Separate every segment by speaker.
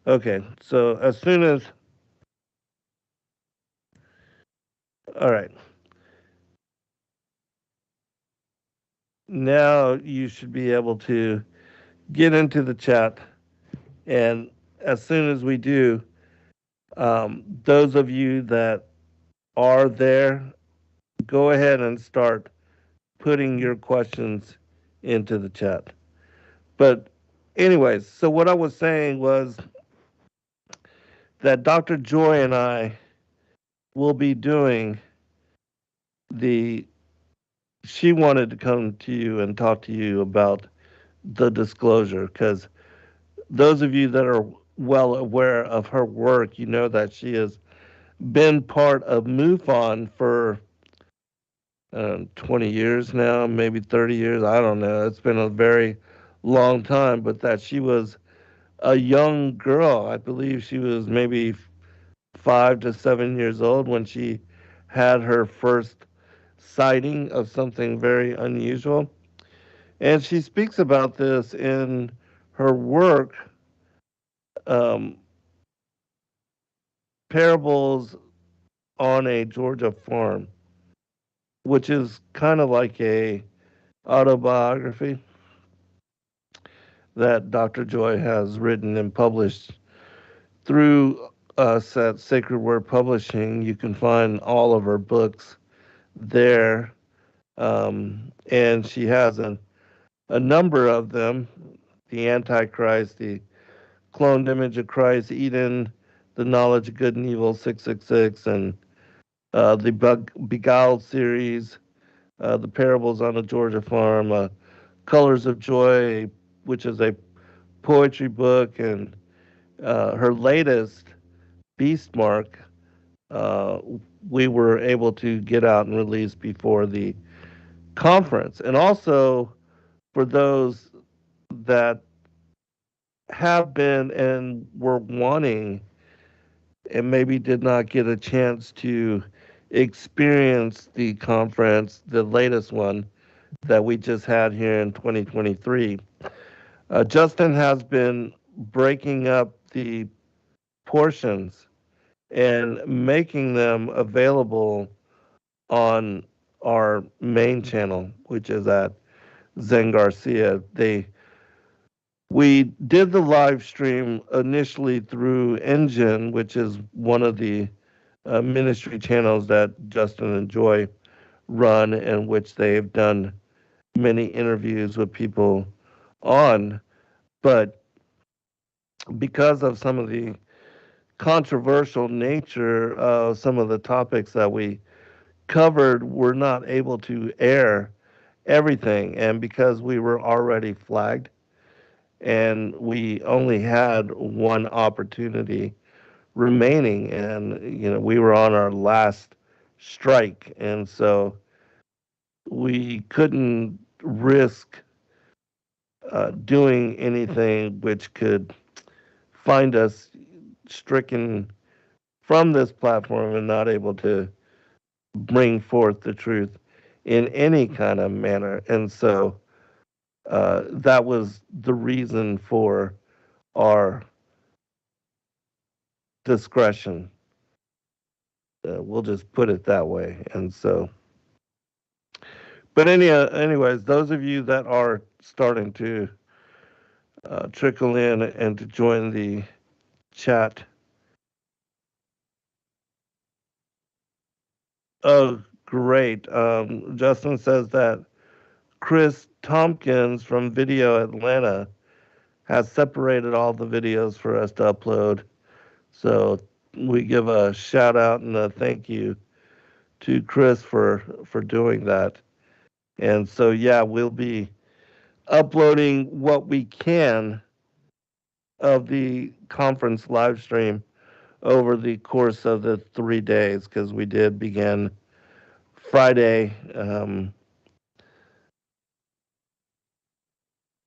Speaker 1: Okay, so as soon as, all right, now you should be able to get into the chat. And as soon as we do, those of you that are there, go ahead and start putting your questions into the chat. But, anyways, so what I was saying was that Dr. Joy and I will be doing the, she wanted to come to you and talk to you about the disclosure because those of you that are well aware of her work, you know that she has been part of MUFON for 20 years now, maybe 30 years. I don't know. It's been a very long time, but that she was a young girl. I believe she was maybe 5 to 7 years old when she had her first sighting of something very unusual. And she speaks about this in her work, um, Parables on a Georgia Farm, which is kind of like a autobiography that Dr. Joy has written and published through us at Sacred Word Publishing. You can find all of her books there. And she has a number of them: the Antichrist, the Cloned Image of Christ, Eden, the Knowledge of Good and Evil 666, and the Beguiled series, the Parables on a Georgia Farm, Colors of Joy, which is a poetry book, and her latest, Beastmark, uh, we were able to get out and release before the conference. And also, for those that have been and were wanting and maybe did not get a chance to experience the conference, the latest one that we just had here in 2023, Justin has been breaking up the portions and making them available on our main channel, which is at Zen Garcia. We did the live stream initially through Engine, which is one of the ministry channels that Justin and Joy run, in which they've done many interviews with people on. But because of some of the controversial nature of some of the topics that we covered, we're not able to air everything. And because we were already flagged and we only had one opportunity remaining, and we were on our last strike, and so we couldn't risk doing anything which could find us stricken from this platform and not able to bring forth the truth in any kind of manner. And so that was the reason for our discretion. We'll just put it that way. And so, but anyways, those of you that are starting to trickle in and to join the chat. Oh, great. Justin says that Chris Tompkins from Video Atlanta has separated all the videos for us to upload. So we give a shout out and a thank you to Chris for doing that. And so yeah, we'll be uploading what we can of the conference live stream over the course of the 3 days, because we did begin Friday.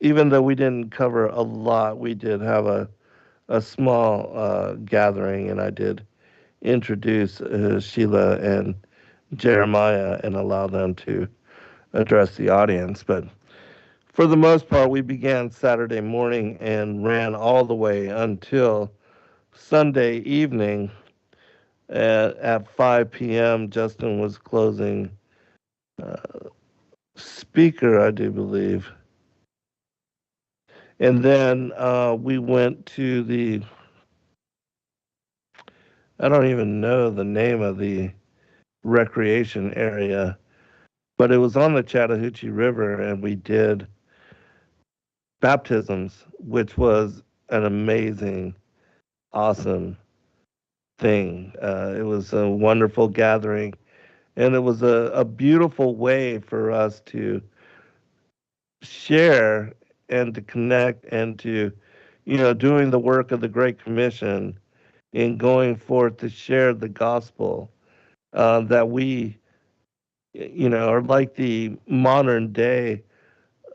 Speaker 1: Even though we didn't cover a lot, we did have a small gathering, and I did introduce Sheila and Jeremiah and allow them to address the audience. But for the most part, we began Saturday morning and ran all the way until Sunday evening at 5 p.m. Justin was closing uh, speaker, I do believe. And then we went to I don't even know the name of the recreation area, but it was on the Chattahoochee River, and we did baptisms, which was an amazing, awesome thing. It was a wonderful gathering, and it was a beautiful way for us to share and to connect and to, doing the work of the Great Commission in going forth to share the gospel that we, are like the modern day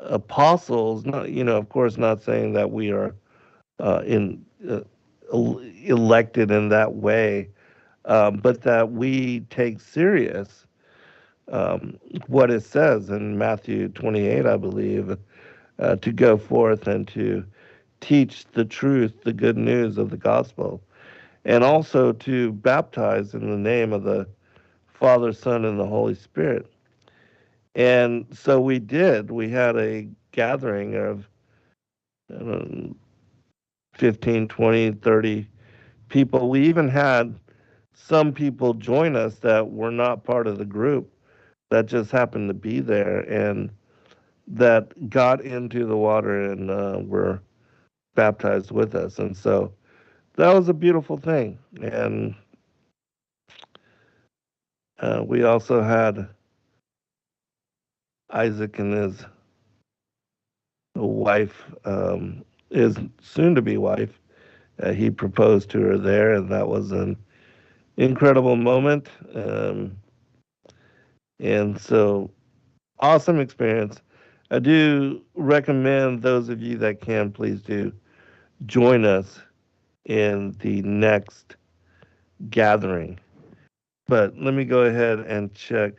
Speaker 1: apostles. Not, of course, not saying that we are in elected in that way, but that we take serious um, what it says in Matthew 28, I believe, to go forth and to teach the truth, the good news of the gospel, and also to baptize in the name of the Father, Son, and the Holy Spirit. And so we did. We had a gathering of I don't know, 15, 20, 30 people. We even had some people join us that were not part of the group that just happened to be there and that got into the water and were baptized with us. And so that was a beautiful thing. And we also had Isaac and his wife, his soon to be wife. He proposed to her there, and that was an incredible moment. And so, awesome experience. I do recommend those of you that can, please do join us in the next gathering. But let me go ahead and check.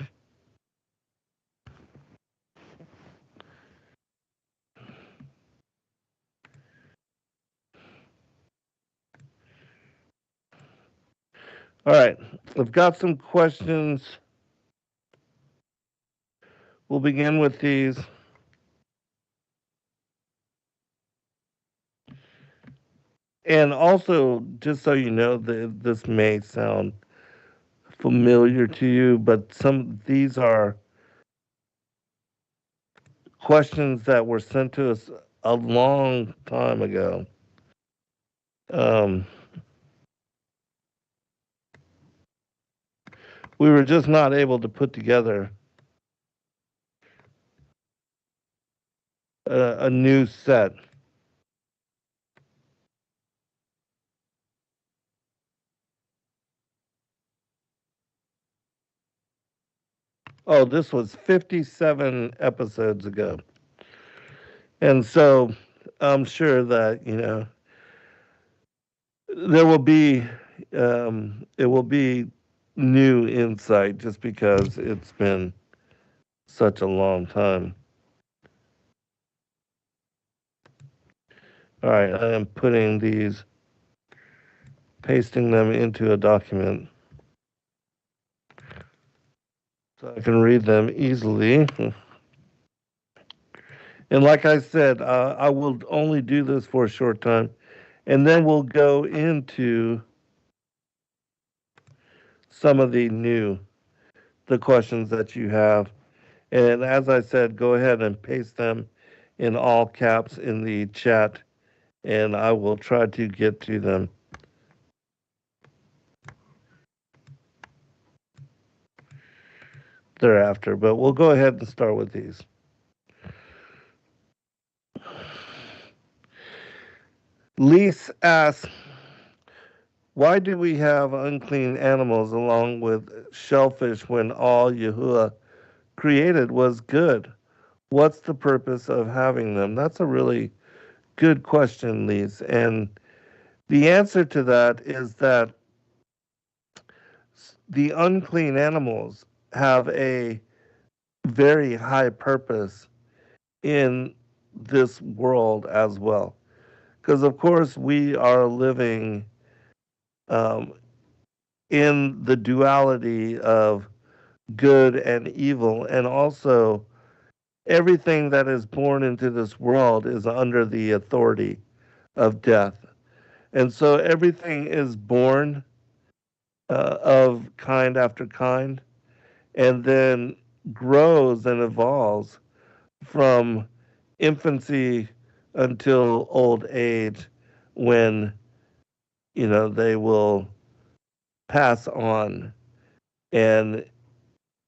Speaker 1: All right, I've got some questions. We'll begin with these. And also, just so you know, this may sound familiar to you, but these are questions that were sent to us a long time ago. Um, we were just not able to put together a new set. Oh, this was 57 episodes ago. And so I'm sure that, there will be, it will be new insight just because it's been such a long time. All right, I am putting these, pasting them into a document so I can read them easily. And like I said, I will only do this for a short time, and then we'll go into some of the questions that you have. And as I said, go ahead and paste them in all caps in the chat, and I will try to get to them thereafter. But we'll go ahead and start with these. Lise asks, why do we have unclean animals along with shellfish when all Yahuwah created was good? What's the purpose of having them? That's a really good question, Lise. And the answer to that is that the unclean animals have a very high purpose in this world as well. Because, of course, we are living um, in the duality of good and evil, and also everything that is born into this world is under the authority of death. And so everything is born of kind after kind, and then grows and evolves from infancy until old age, when they will pass on. And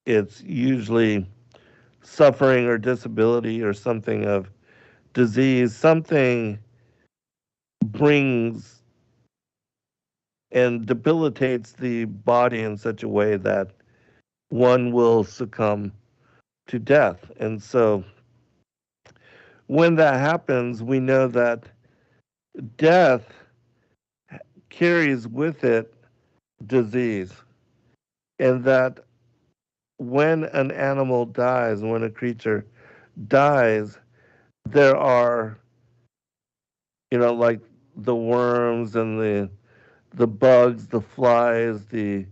Speaker 1: it's usually suffering or disability or something of disease. Something brings and debilitates the body in such a way that one will succumb to death. And so when that happens, we know that death carries with it disease, and that when an animal dies, when a creature dies, there are, like the worms and the bugs, the flies, the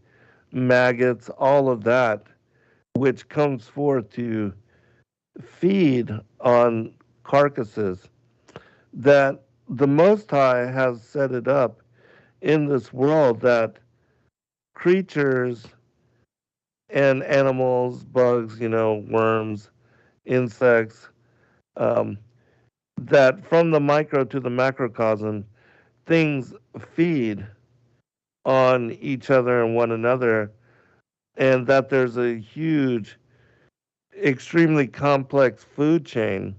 Speaker 1: maggots, all of that, which comes forth to feed on carcasses, that the Most High has set it up in this world that creatures and animals, bugs, worms, insects, um, that from the micro to the macrocosm, things feed on each other and one another, and that there's a huge, extremely complex food chain,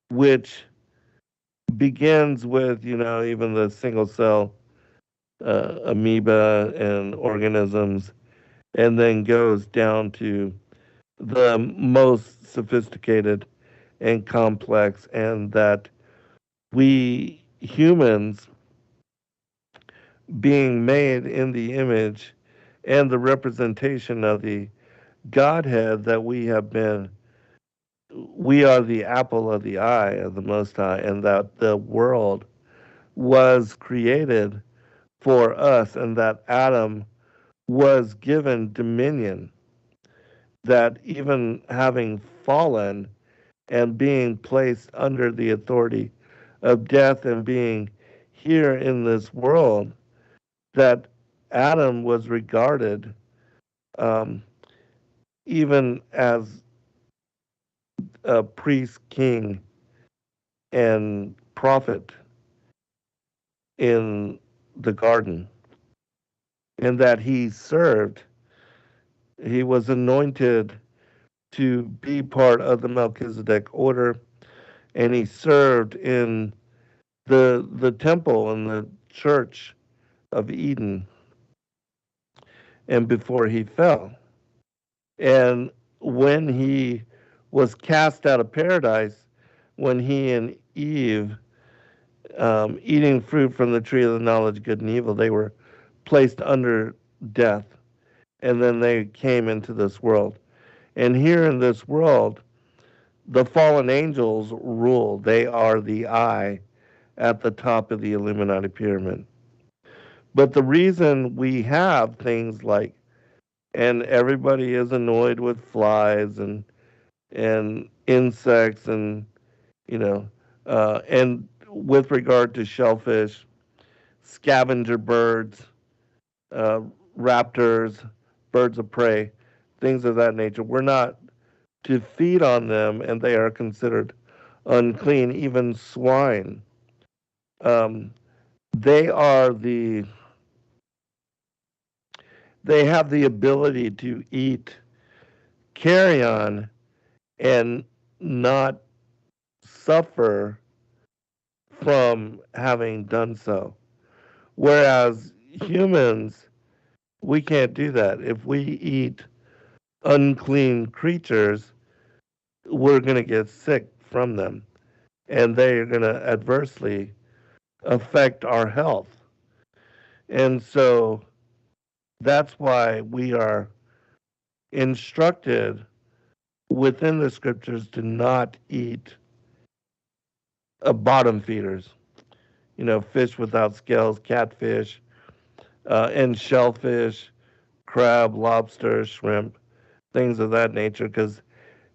Speaker 1: which begins with, even the single cell amoeba and organisms, and then goes down to the most sophisticated and complex, and that we humans, being made in the image and the representation of the Godhead, that we are the apple of the eye of the Most High, and that the world was created for us, and that Adam was given dominion, that even having fallen and being placed under the authority of death and being here in this world, that Adam was regarded, um, even as a priest, king, and prophet in the garden, and that he was anointed to be part of the Melchizedek order, and he served in the temple and the church of Eden, and before he fell. And when he was cast out of paradise, when he and Eve, eating fruit from the tree of the knowledge of good and evil, they were placed under death, and then they came into this world. And here in this world, the fallen angels rule. They are the eye at the top of the Illuminati pyramid. But the reason we have things like, and everybody is annoyed with flies and insects, and and with regard to shellfish, scavenger birds, uh, raptors, birds of prey, things of that nature. We're not to feed on them, and they are considered unclean. Even swine, um, they are they have the ability to eat carrion and not suffer from having done so. Whereas humans, we can't do that. If we eat unclean creatures, we're going to get sick from them, and they are going to adversely affect our health. And so that's why we are instructed within the scriptures to not eat bottom feeders, fish without scales, catfish, and shellfish, crab, lobster, shrimp, things of that nature, because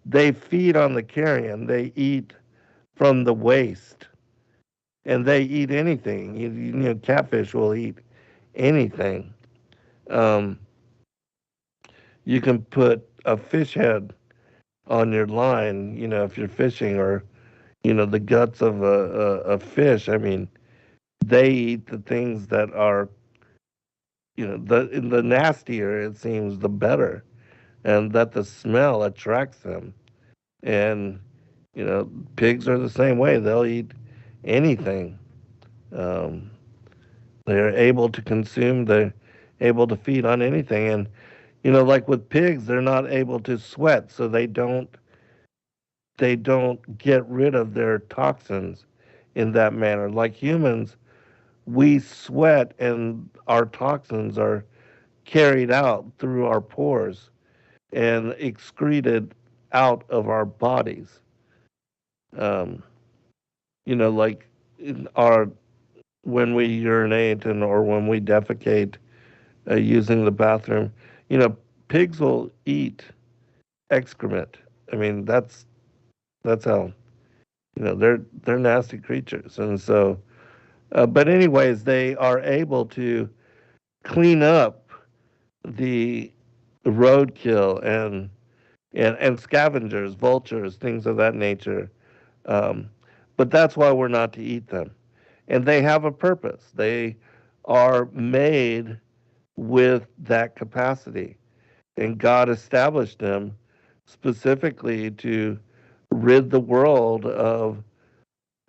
Speaker 1: they feed on the carrion. They eat from the waste, and they eat anything. Catfish will eat anything. Um, you can put a fish head on your line, if you're fishing, or the guts of a fish. I mean, they eat the things that are, the nastier it seems, the better, and that the smell attracts them. And pigs are the same way. They'll eat anything. Um, they're able to consume. They're able to feed on anything. And like with pigs, they're not able to sweat, so they don't get rid of their toxins in that manner. Like humans, we sweat and our toxins are carried out through our pores and excreted out of our bodies. Um, like in our when we urinate or when we defecate using the bathroom, you know, pigs will eat excrement. I mean, that's how they're nasty creatures, and so. But anyways, they are able to clean up the roadkill and scavengers, vultures, things of that nature. Um, but that's why we're not to eat them. And they have a purpose. They are made with that capacity. And God established them specifically to rid the world of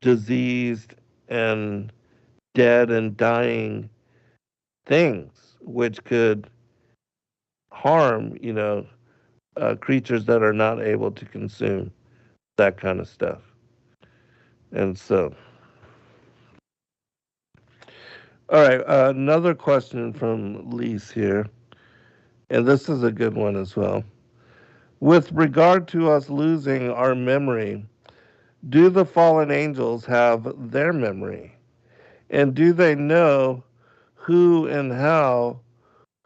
Speaker 1: diseased and dead and dying things, which could harm, creatures that are not able to consume that kind of stuff. And so, all right, another question from Lise here, and this is a good one as well. With regard to us losing our memory, do the fallen angels have their memory? And do they know who and how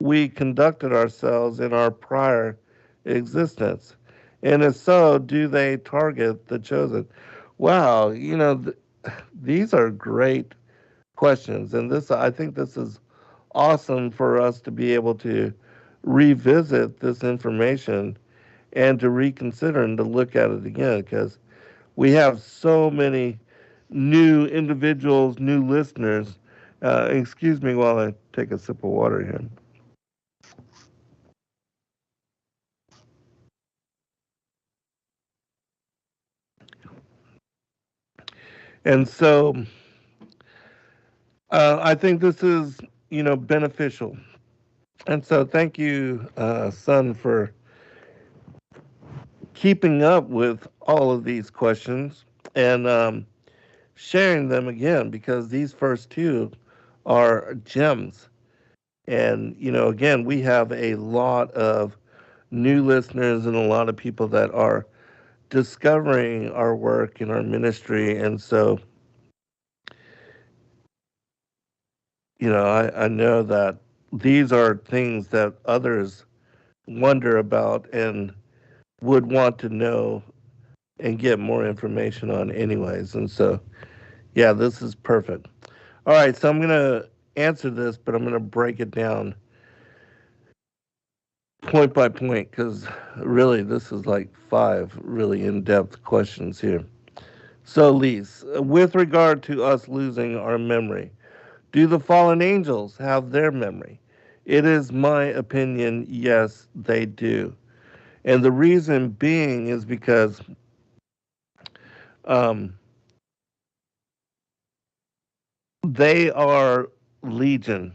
Speaker 1: we conducted ourselves in our prior existence? And if so, do they target the chosen? Wow, these are great questions. And I think this is awesome for us to be able to revisit this information and to reconsider and to look at it again because we have so many new individuals, new listeners. Excuse me while I take a sip of water here. And so I think this is, beneficial. And so thank you, son, for keeping up with all of these questions and sharing them again because these first two are gems. And, again, we have a lot of new listeners and a lot of people that are discovering our work and our ministry. And so, I know that these are things that others wonder about and would want to know and get more information on, anyways. And so, yeah, this is perfect. All right, so I'm going to answer this, but I'm going to break it down point by point because really this is like five really in depth questions here. So, Lise, with regard to us losing our memory, do the fallen angels have their memory? It is my opinion, yes, they do. And the reason being is because um, they are legion.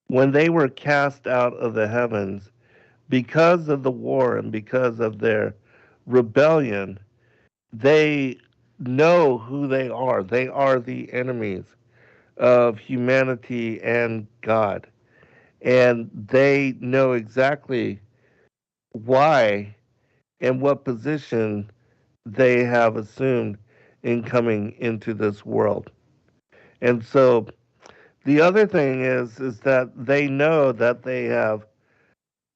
Speaker 1: When they were cast out of the heavens, because of the war and because of their rebellion, they know who they are. They are the enemies of humanity and God. And they know exactly why and what position they have assumed in coming into this world. And so The other thing is that they know that they have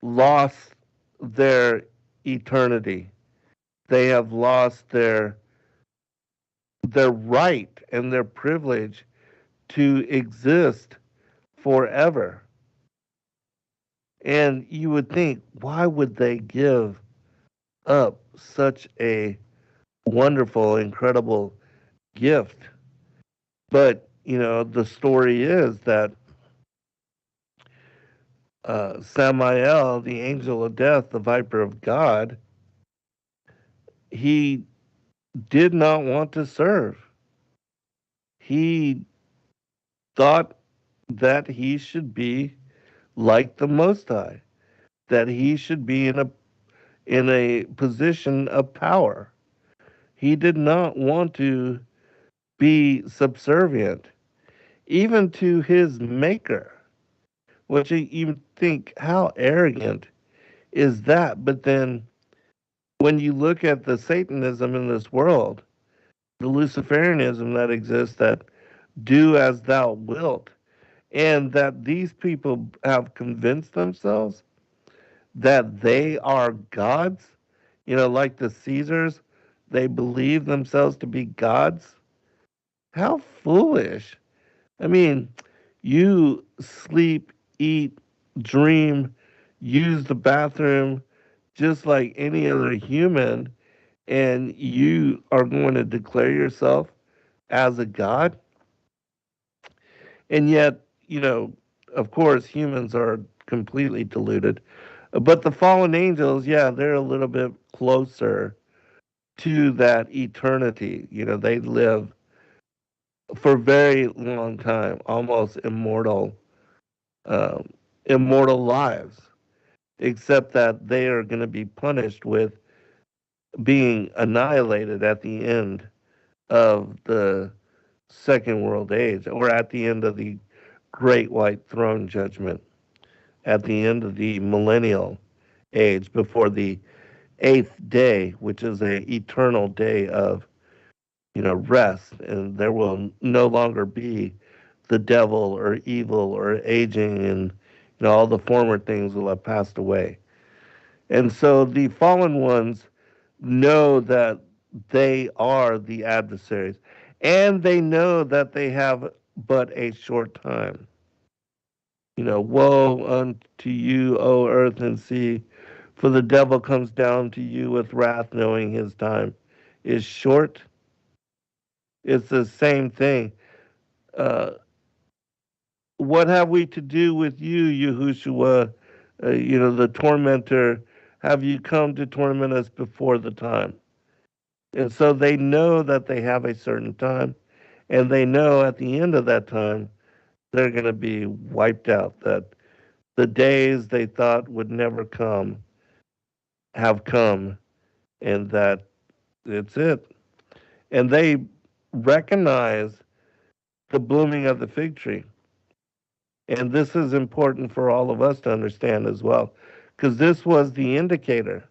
Speaker 1: lost their eternity. They have lost their right and their privilege to exist forever. And you would think, why would they give up such a wonderful, incredible gift? But, the story is that Samael, the angel of death, the viper of God, he did not want to serve. He thought that he should be like the Most High, that he should be in a position of power. He did not want to be subservient, even to his maker, which you think, how arrogant is that? But then when you look at the Satanism in this world, the Luciferianism that exists, that do as thou wilt, and that these people have convinced themselves that they are gods, like the Caesars, they believe themselves to be gods. How foolish. I mean, you sleep, eat, dream, use the bathroom just like any other human, and you are going to declare yourself as a god? And yet, of course, humans are completely deluded. But the fallen angels, yeah, they're a little bit closer to that eternity. They live for a very long time, almost um, immortal lives, except that they are going to be punished with being annihilated at the end of the Second World Age, or at the end of the Great White Throne Judgment, at the end of the millennial age, before the eighth day, which is a eternal day of rest, and there will no longer be the devil or evil or aging, and all the former things will have passed away. And so the fallen ones know that they are the adversaries, and they know that they have but a short time. Woe unto you, O earth and sea, for the devil comes down to you with wrath, knowing his time is short. It's the same thing. Uh, what have we to do with you, Yahushua, the tormentor? Have you come to torment us before the time? And so they know that they have a certain time, and they know at the end of that time, they're going to be wiped out. That the days they thought would never come have come, and that it's it. And they recognize the blooming of the fig tree. And this is important for all of us to understand as well, because this was the indicator,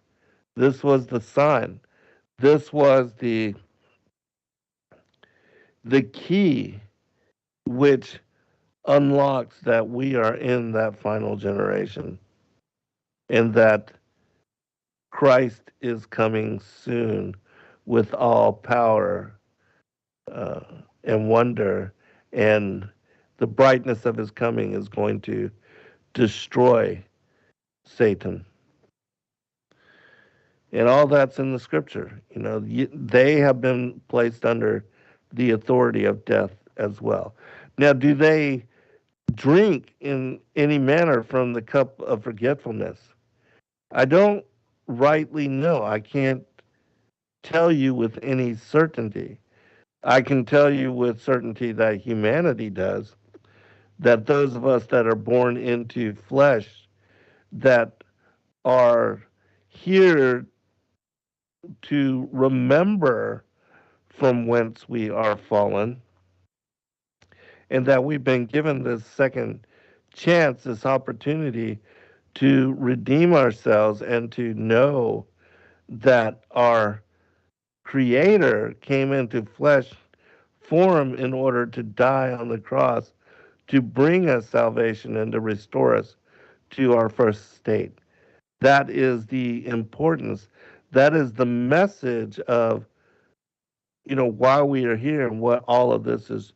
Speaker 1: this was the sign, this was the key which unlocks that we are in that final generation, and that Christ is coming soon with all power uh, and wonder, and the brightness of his coming is going to destroy Satan. And all that's in the scripture. They have been placed under the authority of death as well. Now, do they drink in any manner from the cup of forgetfulness? I don't rightly know. I can't tell you with any certainty. I can tell you with certainty that humanity does, that those of us that are born into flesh, that are here to remember from whence we are fallen, and that we've been given this second chance, this opportunity to redeem ourselves and to know that our Creator came into flesh form in order to die on the cross to bring us salvation and to restore us to our first state. That is the importance. That is the message of, why we are here and what all of this is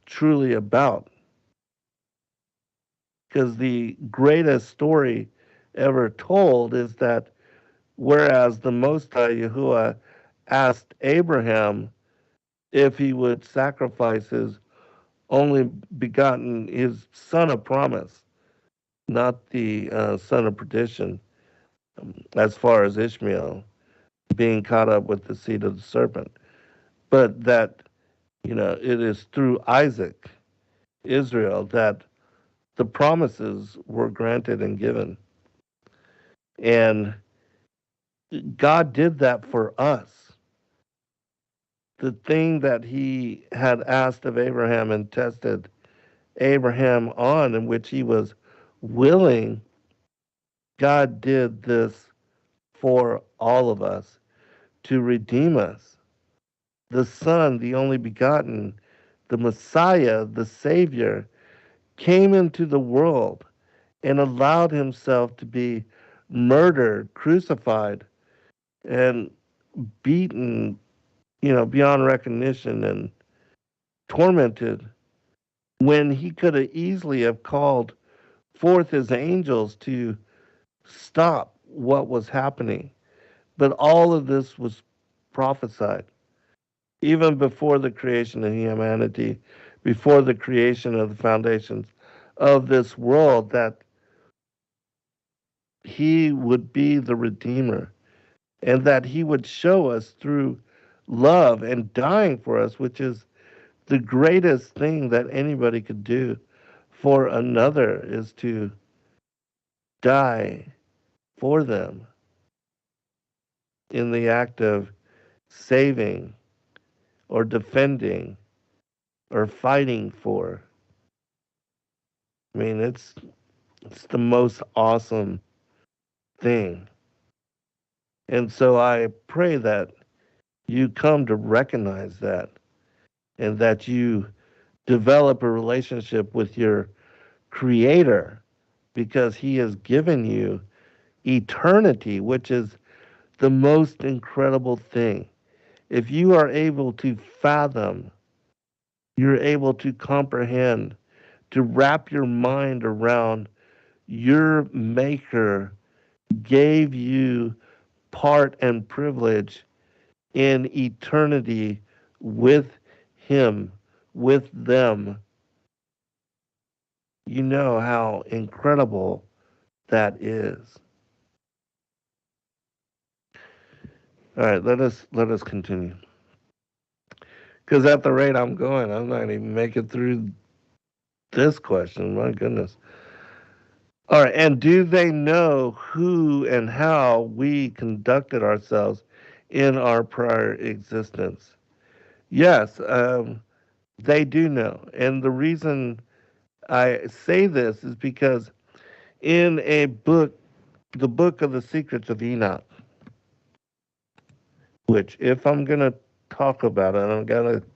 Speaker 1: truly about. Because the greatest story ever told is that whereas the Most High Yahuwah asked Abraham if he would sacrifice his only begotten, his son of promise, not the son of perdition, as far as Ishmael being caught up with the seed of the serpent, but that, it is through Isaac, Israel, that the promises were granted and given. And God did that for us. The thing that he had asked of Abraham and tested Abraham on, in which he was willing, God did this for all of us to redeem us. The Son, the only begotten, the Messiah, the Savior, came into the world and allowed himself to be murdered, crucified, and beaten, beyond recognition and tormented when he could have easily have called forth his angels to stop what was happening. But all of this was prophesied even before the creation of humanity, before the creation of the foundations of this world, that he would be the Redeemer and that he would show us through love and dying for us, which is the greatest thing that anybody could do for another, is to die for them in the act of saving or defending or fighting for. I mean, it's the most awesome thing. And so I pray that you come to recognize that and that you develop a relationship with your creator because he has given you eternity, which is the most incredible thing. If you are able to fathom, you're able to comprehend, to wrap your mind around your maker gave you part and privilege in eternity with him, with them. You know how incredible that is. All right, let us continue. Because at the rate I'm going, I'm not even making through this question. My goodness. All right, and do they know who and how we conducted ourselves in our prior existence? Yes, they do know. And the reason I say this is because in a book, the book of the secrets of Enoch, which if I'm going to talk about it, I'm going to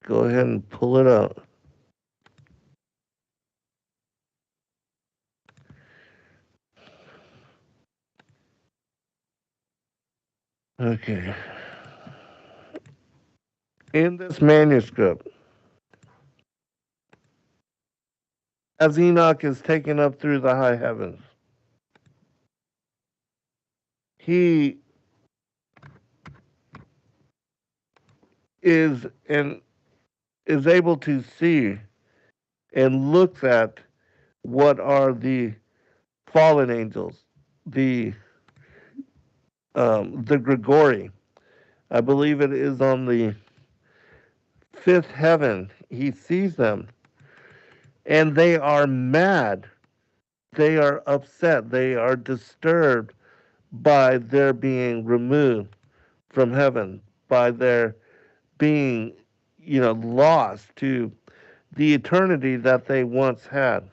Speaker 1: go ahead and pull it up. Okay. In this manuscript, as Enoch is taken up through the high heavens, he is and is able to see and looks at what are the fallen angels, the Grigori. I believe it is on the fifth heaven. He sees them, and they are mad. They are upset. They are disturbed by their being removed from heaven, by their being, lost to the eternity that they once had.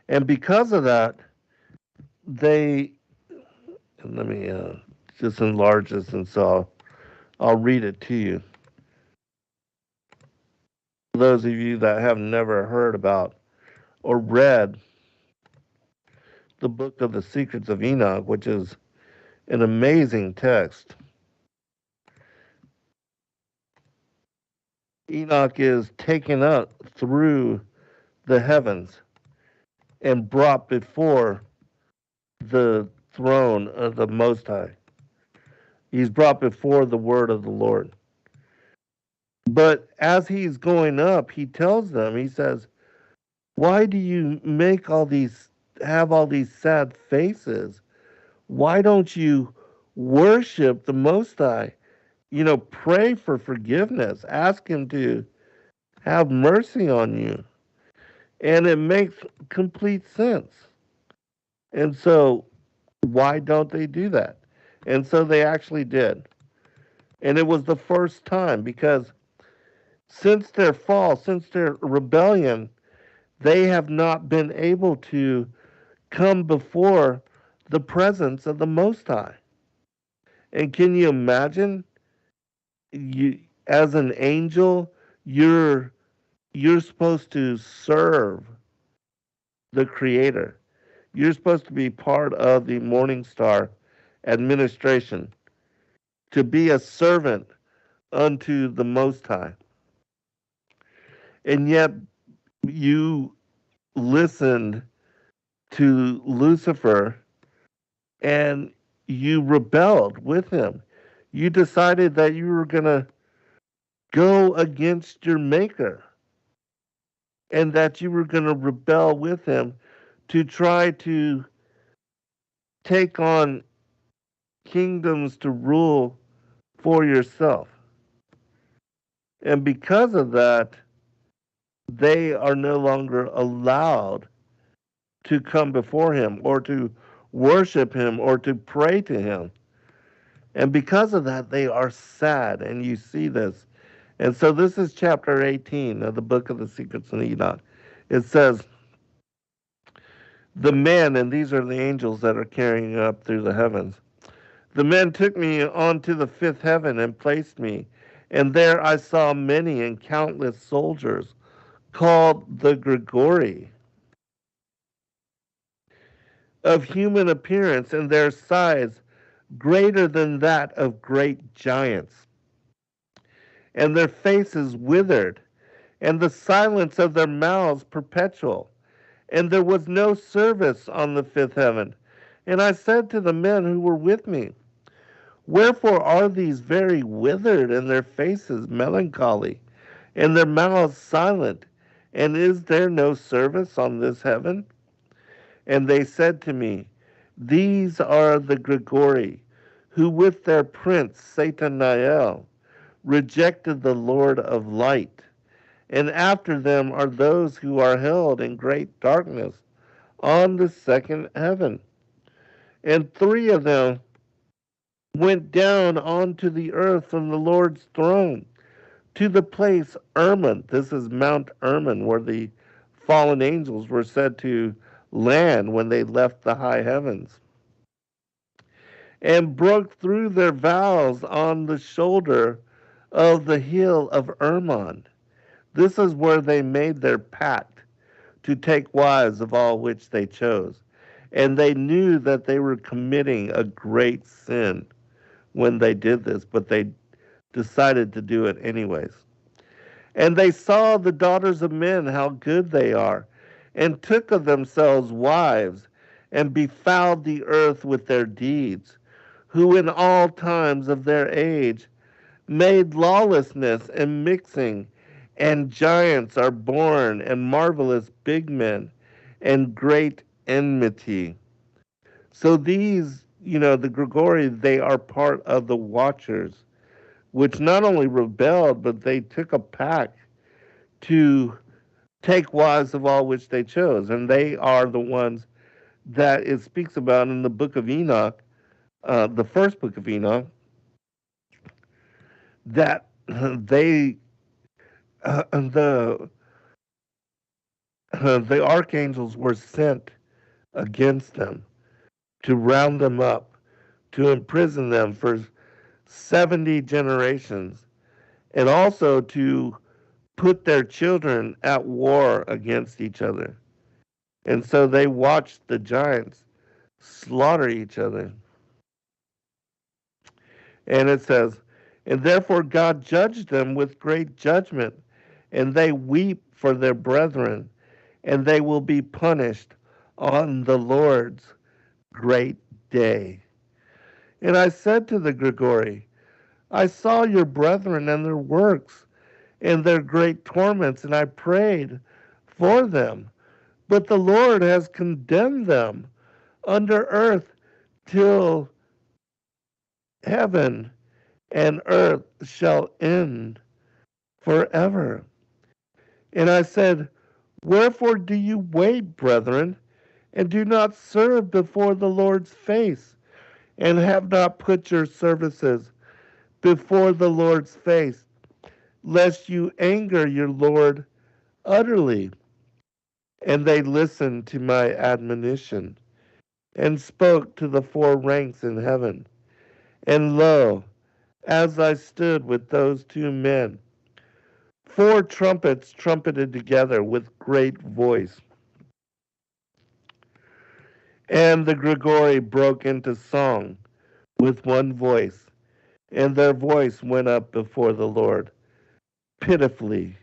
Speaker 1: And because of that, they, and let me just enlarge this, and so I'll read it to you. those of you that have never heard about or read the book of the Secrets of Enoch, which is an amazing text. Enoch is taken up through the heavens and brought before the throne of the Most High. He's brought before the word of the Lord. But as he's going up, he tells them, he says, why do you have all these sad faces? Why don't you worship the Most High? Pray for forgiveness. Ask him to have mercy on you. And it makes complete sense. And so, why don't they do that? And so they actually did. And it was the first time because since their fall, since their rebellion, they have not been able to come before the presence of the Most High. And can you imagine, you as an angel, you're supposed to serve the Creator. You're supposed to be part of the Morning Star administration, to be a servant unto the Most High. And yet you listened to Lucifer and you rebelled with him. You decided that you were going to go against your maker and that you were going to rebel with him to try to take on kingdoms to rule for yourself. And because of that, they are no longer allowed to come before him or to worship him or to pray to him. And because of that, they are sad. And you see this. And so this is chapter 18 of the book of the Secrets of Enoch. It says, the men, and these are the angels that are carrying up through the heavens. The men took me on to the fifth heaven and placed me. And there I saw many and countless soldiers called the Grigori, of human appearance, and their size greater than that of great giants, and their faces withered, and the silence of their mouths perpetual. And there was no service on the fifth heaven. And I said to the men who were with me, wherefore are these very withered, and their faces melancholy, and their mouths silent? And is there no service on this heaven? And they said to me, these are the Grigori, who with their prince Satanael rejected the Lord of light. And after them are those who are held in great darkness on the second heaven. And three of them went down onto the earth from the Lord's throne to the place Hermon. This is Mount Hermon, where the fallen angels were said to land when they left the high heavens, and broke through their vows on the shoulder of the hill of Hermon. This is where they made their pact to take wives of all which they chose. And they knew that they were committing a great sin when they did this, but they decided to do it anyways. And they saw the daughters of men, how good they are, and took of themselves wives, and befouled the earth with their deeds, who in all times of their age made lawlessness and mixing, and giants are born, and marvelous big men, and great enmity. So these, the Grigori, they are part of the Watchers, which not only rebelled, but they took a pact to take wives of all which they chose. And they are the ones that it speaks about in the book of Enoch, the first book of Enoch, that they, the the archangels were sent against them to round them up, to imprison them for 70 generations, and also to put their children at war against each other. And so they watched the giants slaughter each other. And it says, and therefore God judged them with great judgment, and they weep for their brethren, and they will be punished on the Lord's great day. And I said to the Grigori, I saw your brethren and their works and their great torments, and I prayed for them. But the Lord has condemned them under earth till heaven and earth shall end forever. And I said, wherefore do you wait, brethren, and do not serve before the Lord's face, and have not put your services before the Lord's face, lest you anger your Lord utterly? And they listened to my admonition, and spoke to the four ranks in heaven. And lo, as I stood with those two men, four trumpets trumpeted together with great voice. And the Grigori broke into song with one voice, and their voice went up before the Lord, pitifully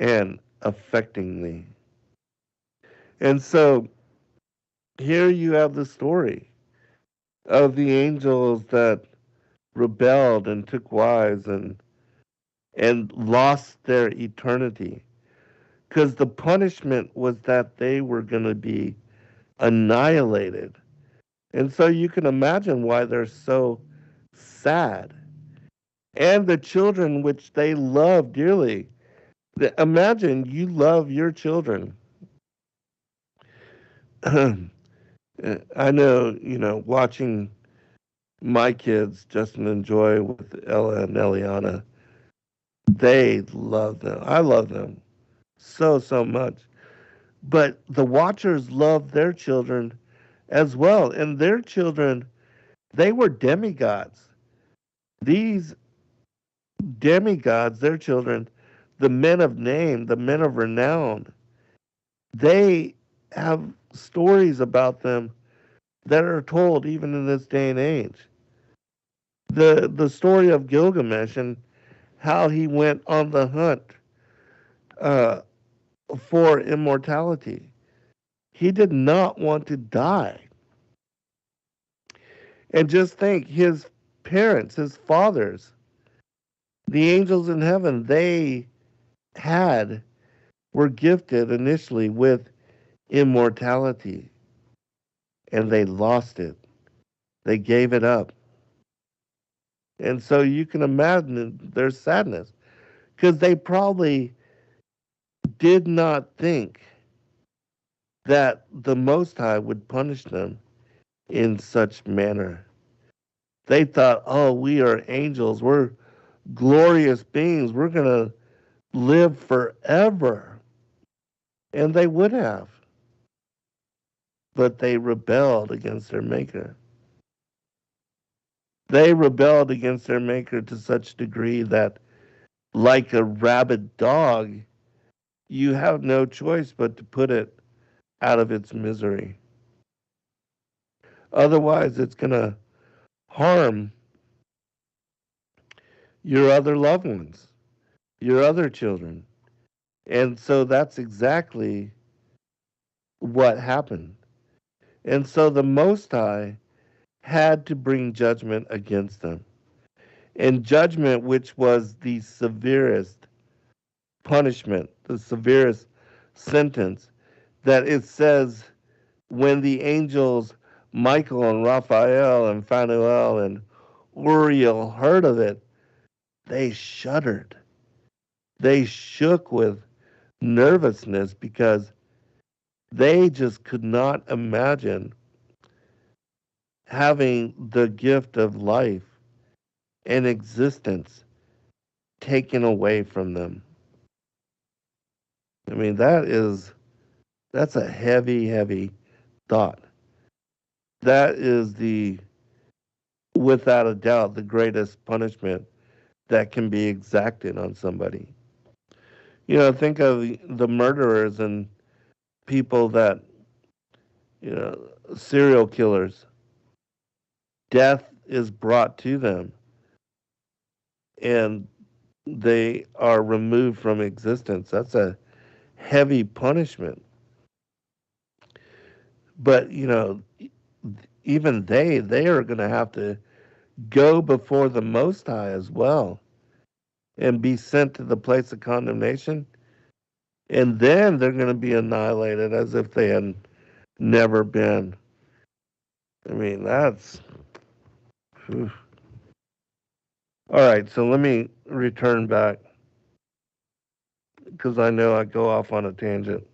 Speaker 1: and affectingly. And so here you have the story of the angels that rebelled and took wives and lost their eternity. Because the punishment was that they were going to be annihilated. And so you can imagine why they're so sad. And the children which they love dearly. Imagine you love your children. I know, watching my kids, Justin and Joy, with Ella and Eliana, they love them. I love them so, so much. But the watchers loved their children as well. And their children, they were demigods. These demigods, their children, the men of name, the men of renown, they have stories about them that are told even in this day and age. The story of Gilgamesh and how he went on the hunt uh, for immortality. He did not want to die. And just think, his parents, his fathers, the angels in heaven, they had, were gifted initially with immortality, and they lost it. They gave it up. And so you can imagine their sadness because they probably did not think that the Most High would punish them in such manner. They thought, oh, we are angels. We're glorious beings. We're going to live forever. And they would have. But they rebelled against their Maker. They rebelled against their Maker to such a degree that, like a rabid dog, you have no choice but to put it out of its misery. Otherwise, it's going to harm your other loved ones, your other children. And so that's exactly what happened. And so the Most High had to bring judgment against them. And judgment, which was the severest punishment, the severest sentence, that it says when the angels Michael and Raphael and Phanuel and Uriel heard of it, they shuddered. They shook with nervousness because they just could not imagine having the gift of life and existence taken away from them. I mean, that's a heavy, heavy thought. That is without a doubt, the greatest punishment that can be exacted on somebody. Think of the murderers and people that, serial killers. Death is brought to them and they are removed from existence. That's a heavy punishment. But, even they are going to have to go before the Most High as well and be sent to the place of condemnation. And then they're going to be annihilated as if they had never been. I mean, that's. Whew. All right, so let me return back because I know I go off on a tangent.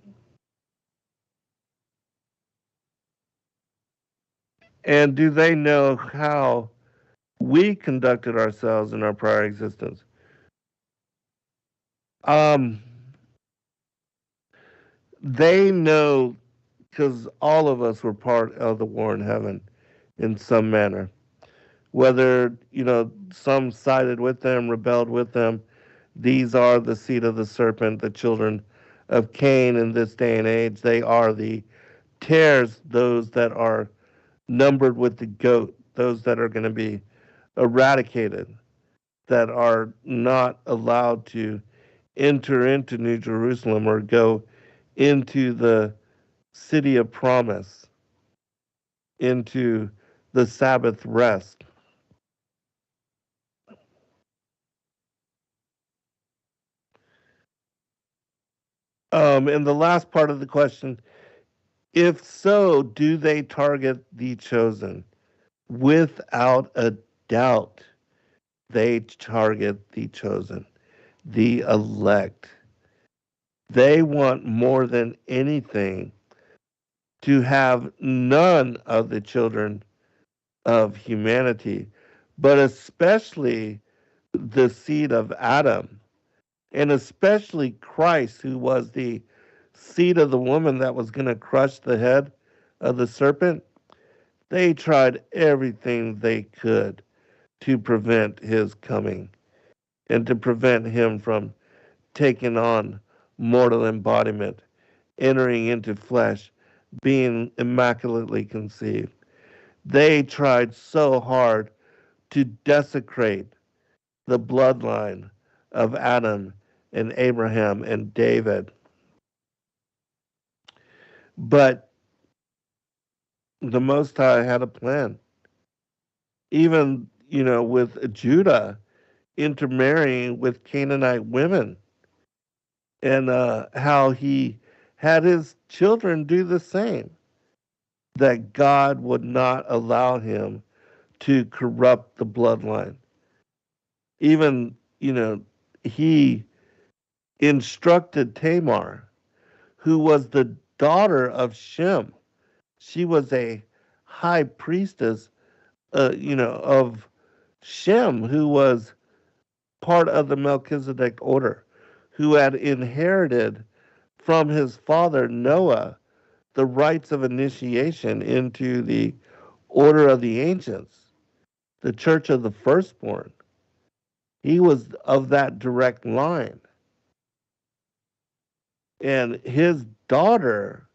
Speaker 1: And do they know how we conducted ourselves in our prior existence? Um, they know because all of us were part of the war in heaven in some manner. Whether, some sided with them, rebelled with them, these are the seed of the serpent, the children of Cain in this day and age. They are the tares, those that are numbered with the goat, those that are going to be eradicated, that are not allowed to enter into New Jerusalem or go into the city of promise, into the Sabbath rest. And the last part of the question, if so, do they target the chosen? Without a doubt, they target the chosen, the elect. They want more than anything to have none of the children of humanity, but especially the seed of Adam, and especially Christ, who was the seed of the woman that was going to crush the head of the serpent. They tried everything they could to prevent his coming and to prevent him from taking on mortal embodiment, entering into flesh, being immaculately conceived. They tried so hard to desecrate the bloodline of Adam and Abraham and David. But the Most High had a plan. Even, with Judah intermarrying with Canaanite women and how he had his children do the same, that God would not allow him to corrupt the bloodline. Even, he instructed Tamar, who was the daughter of Shem. She was a high priestess, of Shem, who was part of the Melchizedek order, who had inherited from his father Noah the rites of initiation into the order of the ancients, the church of the firstborn. He was of that direct line. And his daughter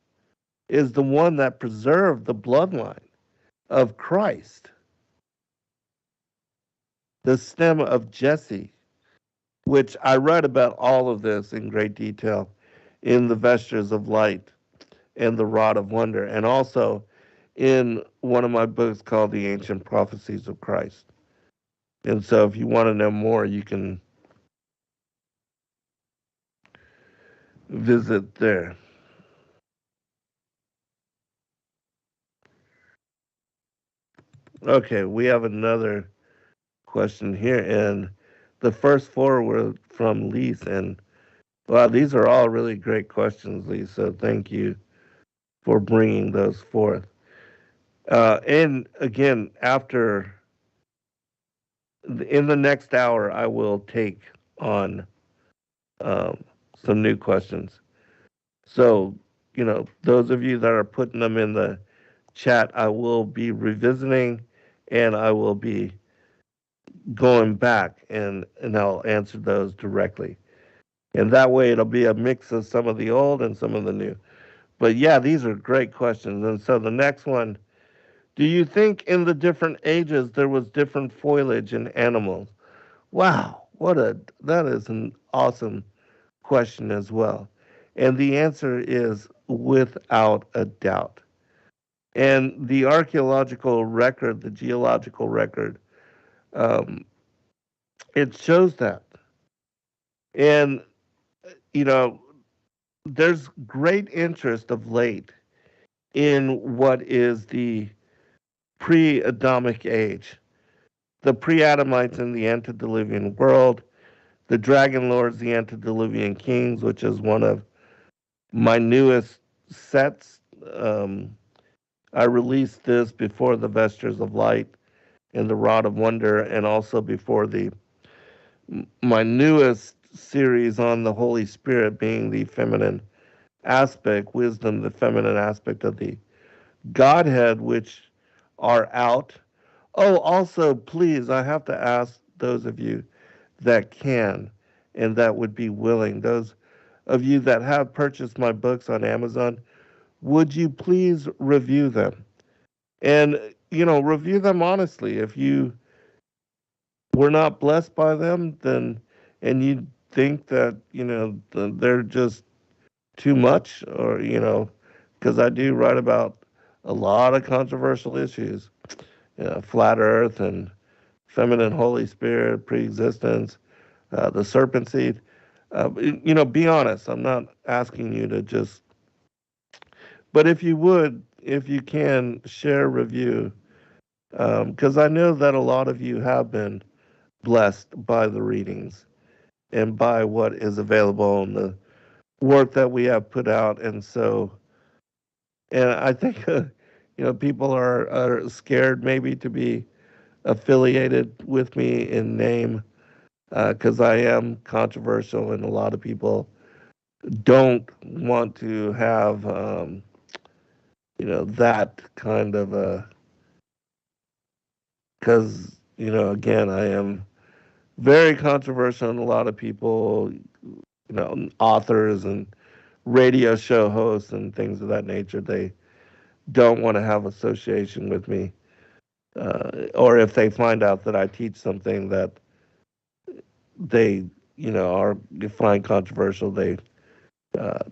Speaker 1: is the one that preserved the bloodline of Christ, the stem of Jesse, which I read about all of this in great detail in the Vestures of Light and the Rod of Wonder, and also in one of my books called The Ancient Prophecies of Christ. And so if you want to know more, you can visit there. Okay, we have another question here, and the first four were from Lise, and wow, these are all really great questions, Lise. So thank you for bringing those forth. And again, in the next hour, I will take on um, some new questions. So, those of you that are putting them in the chat, I will be revisiting and I will be going back and I'll answer those directly. And that way it'll be a mix of some of the old and some of the new. But yeah, these are great questions. And so the next one, do you think in the different ages there was different foliage in animals? Wow, that is an awesome question as well. And the answer is without a doubt. And the archaeological record, the geological record, um, it shows that. And, you know, there's great interest of late in what is the pre Adamic age, the pre Adamites in the antediluvian world, the Dragon Lords, the antediluvian kings, which is one of my newest sets. Um, I released this before the Vestures of Light and the Rod of Wonder, and also before the my newest series on the Holy Spirit being the feminine aspect, wisdom, the feminine aspect of the Godhead, which are out. Oh, also, please, I have to ask those of you that can and that would be willing, those of you that have purchased my books on Amazon, would you please review them? And, review them honestly. If you were not blessed by them, then, and you think that, they're just too much, or, because I do write about a lot of controversial issues, flat earth and feminine Holy Spirit, pre-existence, the serpent seed. Be honest. I'm not asking you to just, but if you would, if you can, share, review, because I know that a lot of you have been blessed by the readings and by what is available in the work that we have put out. And so, and I think, people are scared maybe to be affiliated with me in name, because I am controversial and a lot of people don't want to have, that kind of a, because, again, I am very controversial and a lot of people, authors and radio show hosts and things of that nature, they don't want to have association with me. Or if they find out that I teach something that they, are find controversial, they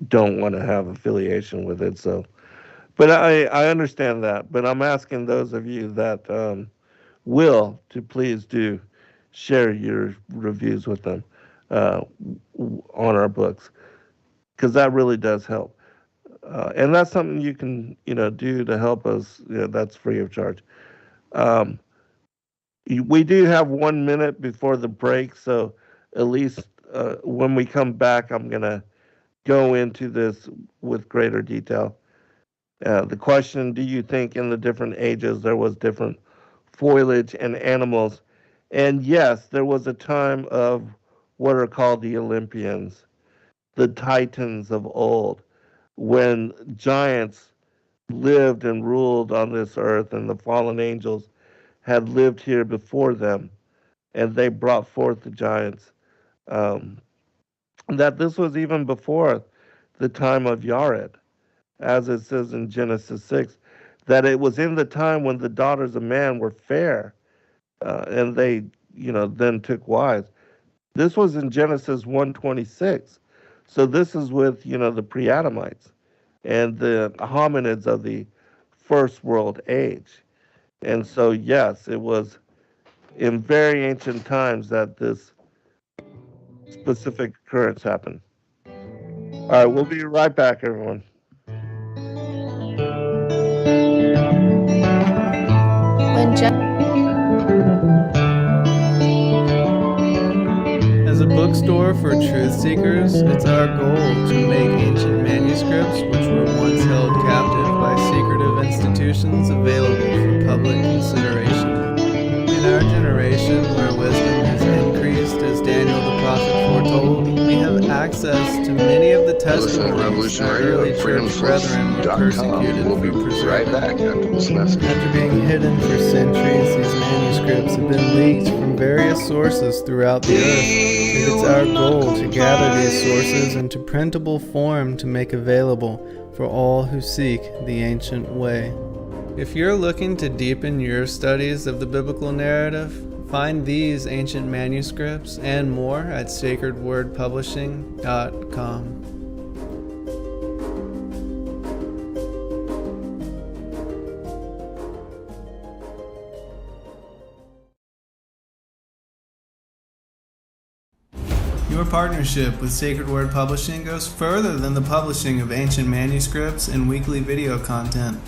Speaker 1: don't want to have affiliation with it. So, but I understand that. But I'm asking those of you that will to please do share your reviews with them uh, on our books, because that really does help. And that's something you can, do to help us. That's free of charge. Um, we do have 1 minute before the break, so at least when we come back, I'm gonna go into this with greater detail. The question: do you think in the different ages there was different foliage and animals? And yes, there was a time of what are called the Olympians, the Titans of old, when giants lived and ruled on this earth, and the fallen angels had lived here before them, and they brought forth the giants. Um, that this was even before the time of Yared, as it says in Genesis 6, that it was in the time when the daughters of man were fair, and they, then took wives. This was in Genesis 1:26. So this is with, the pre-Adamites and the hominids of the first world age. And so, yes, it was in very ancient times that this specific occurrence happened. All right, we'll be right back, everyone.
Speaker 2: When Jeff
Speaker 3: As a bookstore for truth seekers, it's our goal to make ancient manuscripts which were once held captive by secretive institutions available for public consideration. In our generation, where wisdom has increased as Daniel the prophet foretold, we have access access to many of the
Speaker 4: Listen to
Speaker 3: testimonies
Speaker 4: Revolution
Speaker 3: our
Speaker 4: Radio
Speaker 3: early
Speaker 4: at
Speaker 3: church brethren were persecuted
Speaker 4: freedomslips.com. We'll be
Speaker 3: for
Speaker 4: right
Speaker 3: preserving.
Speaker 4: back after this message.
Speaker 3: After being hidden for centuries, these manuscripts have been leaked from various sources throughout the earth, and it's our goal to gather these sources into printable form to make available for all who seek the ancient way. If you're looking to deepen your studies of the biblical narrative, find these ancient manuscripts and more at sacredwordpublishing.com. Your partnership with Sacred Word Publishing goes further than the publishing of ancient manuscripts and weekly video content.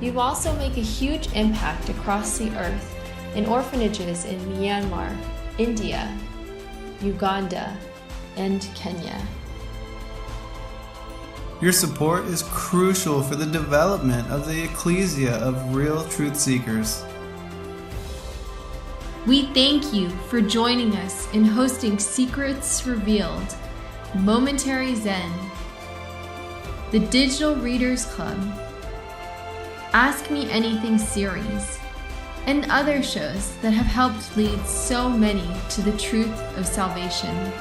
Speaker 2: You also make a huge impact across the earth in orphanages in Myanmar, India, Uganda, and Kenya.
Speaker 3: Your support is crucial for the development of the ecclesia of real truth seekers.
Speaker 2: We thank you for joining us in hosting Secrets Revealed, Momentary Zen, the Digital Readers Club, Ask Me Anything series, and other shows that have helped lead so many to the truth of salvation.
Speaker 3: To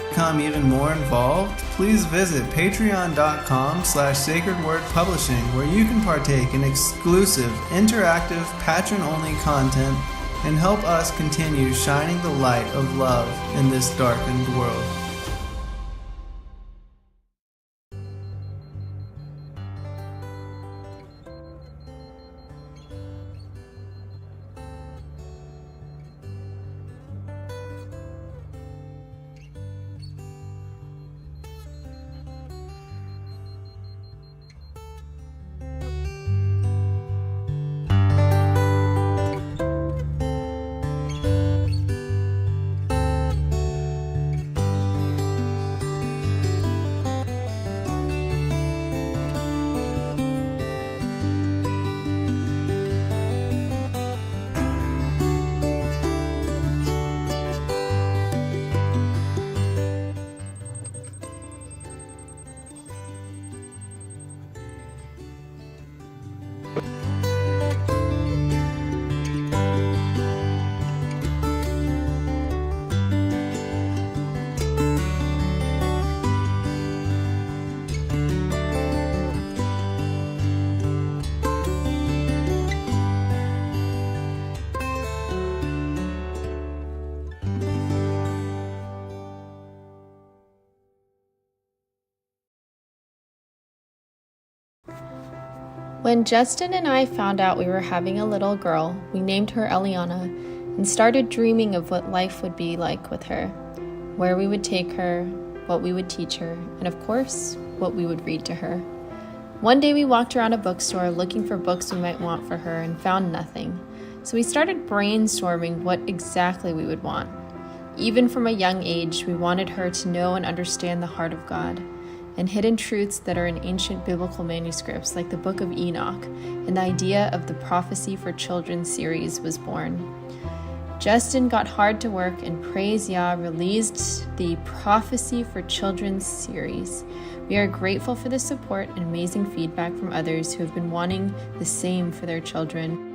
Speaker 3: become even more involved, please visit patreon.com/sacredwordpublishing, where you can partake in exclusive, interactive, patron-only content and help us continue shining the light of love in this darkened world.
Speaker 2: When Justin and I found out we were having a little girl, we named her Eliana and started dreaming of what life would be like with her, where we would take her, what we would teach her, and of course, what we would read to her. One day we walked around a bookstore looking for books we might want for her and found nothing. So we started brainstorming what exactly we would want. Even from a young age, we wanted her to know and understand the heart of God and hidden truths that are in ancient biblical manuscripts like the Book of Enoch, and the idea of the Prophecy for Children series was born. Justin got hard to work, and praise Yah released the Prophecy for Children series. We are grateful for the support and amazing feedback from others who have been wanting the same for their children.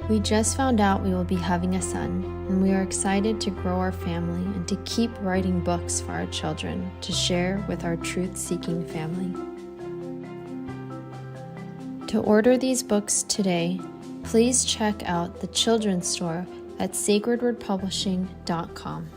Speaker 2: We just found out we will be having a son, and we are excited to grow our family and to keep writing books for our children to share with our truth-seeking family. To order these books today, please check out the children's store at sacredwordpublishing.com.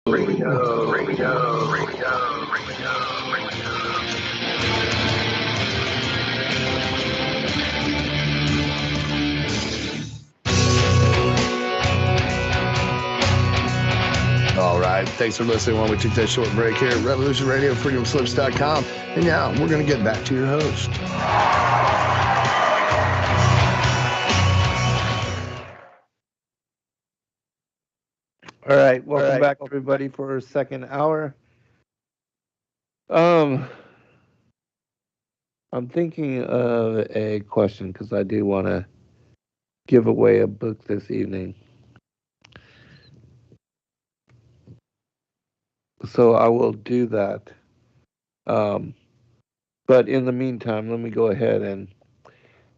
Speaker 4: Radio. Thanks for listening while we take that short break here at Revolution Radio, freedomslips.com. And now we're going to get back to your host.
Speaker 1: All right, welcome back, everybody, for our second hour. I'm thinking of a question because I do want to give away a book this evening. So I will do that. But in the meantime, let me go ahead and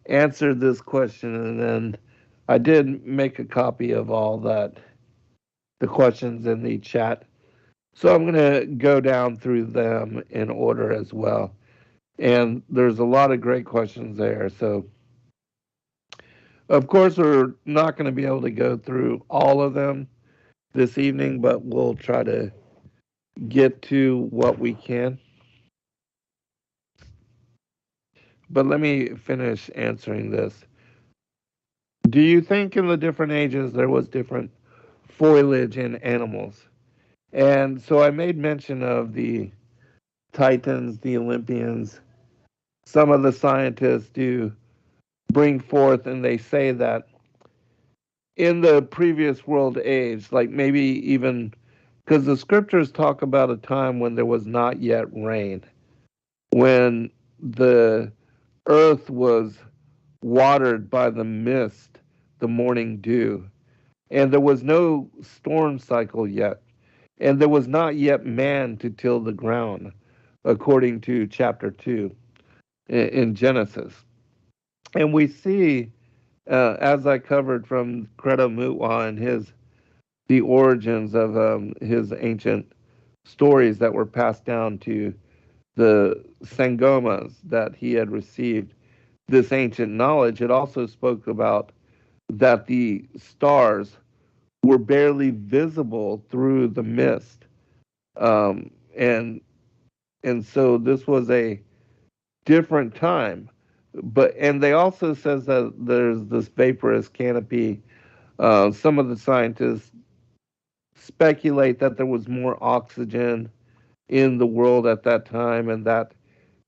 Speaker 1: answer this question. And then I did make a copy of all the questions in the chat. So I'm going to go down through them in order as well. And there's a lot of great questions there. So, of course, we're not going to be able to go through all of them this evening, but we'll try to get to what we can. But let me finish answering this. Do you think in the different ages there was different foliage in animals? And so I made mention of the Titans, the Olympians. Some of the scientists do bring forth, and they say that in the previous world age, like maybe even because the scriptures talk about a time when there was not yet rain, when the earth was watered by the mist, the morning dew, and there was no storm cycle yet, and there was not yet man to till the ground, according to chapter 2 in Genesis. And we see, as I covered from Credo Mutwa and the origins of his ancient stories that were passed down to the Sangomas that he had received this ancient knowledge, it also spoke about that the stars were barely visible through the mist, and so this was a different time. And they also says that there's this vaporous canopy. Some of the scientists speculate that there was more oxygen in the world at that time, and that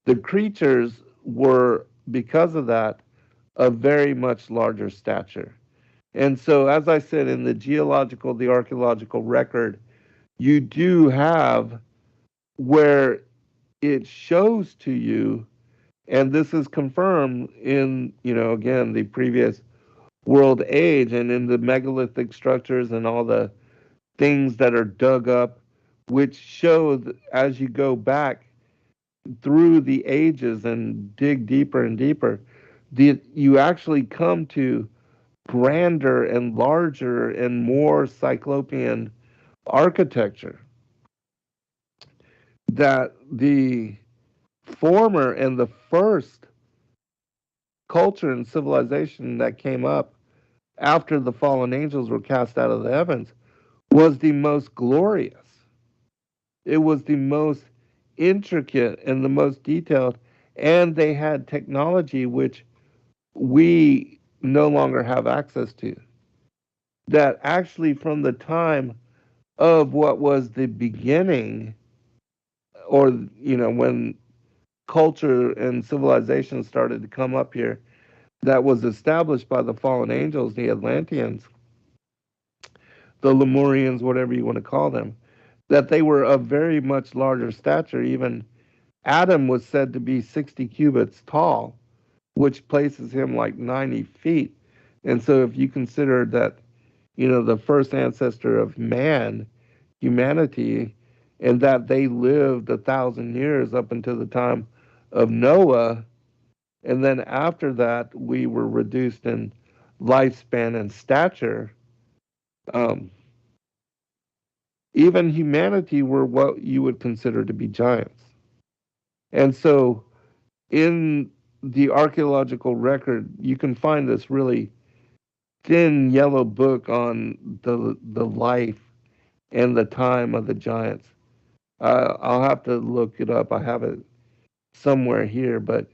Speaker 1: the creatures were, because of that, of very much larger stature. And so, as I said, in the archaeological record, you do have where it shows to you, and this is confirmed in, again, the previous world age and in the megalithic structures and all the things that are dug up, which show that as you go back through the ages and dig deeper and deeper, you actually come to grander and larger and more cyclopean architecture. That the former and the first culture and civilization that came up after the fallen angels were cast out of the heavens was the most glorious. It was the most intricate and the most detailed, and they had technology which we no longer have access to. That actually, from the time of what was the beginning, or when culture and civilization started to come up here, that was established by the fallen angels, the Atlanteans, the Lemurians, whatever you want to call them, that they were of very much larger stature. Even Adam was said to be 60 cubits tall, which places him like 90 feet. And so if you consider that, the first ancestor of man, humanity, and that they lived 1,000 years up until the time of Noah, and then after that we were reduced in lifespan and stature, even humanity were what you would consider to be giants. And so in the archaeological record, you can find this really thin yellow book on the life and the time of the giants. I'll have to look it up. I have it somewhere here, but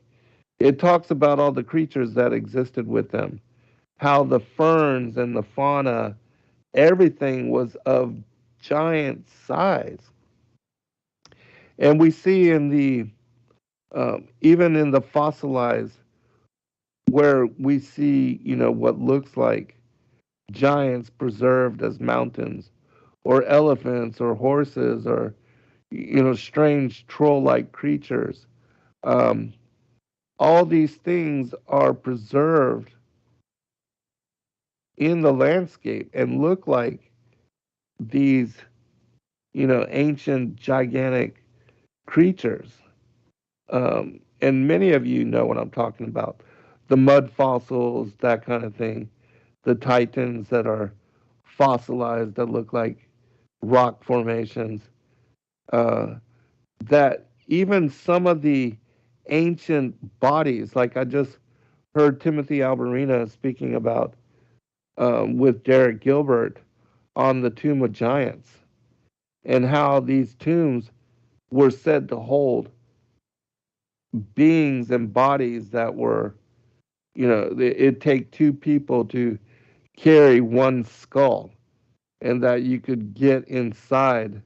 Speaker 1: it talks about all the creatures that existed with them, how the ferns and the fauna, everything was of giant size. And we see in the even in the fossilized, where we see, what looks like giants preserved as mountains, or elephants, or horses, or strange troll-like creatures. Um, all these things are preserved in the landscape and look like these, ancient, gigantic creatures. And many of you know what I'm talking about. The mud fossils, that kind of thing. The titans that are fossilized that look like rock formations. Uh, that even some of the ancient bodies, like I just heard Timothy Alberina speaking about with Derek Gilbert on the Tomb of Giants, and how these tombs were said to hold beings and bodies that were, it'd take two people to carry one skull, and that you could get inside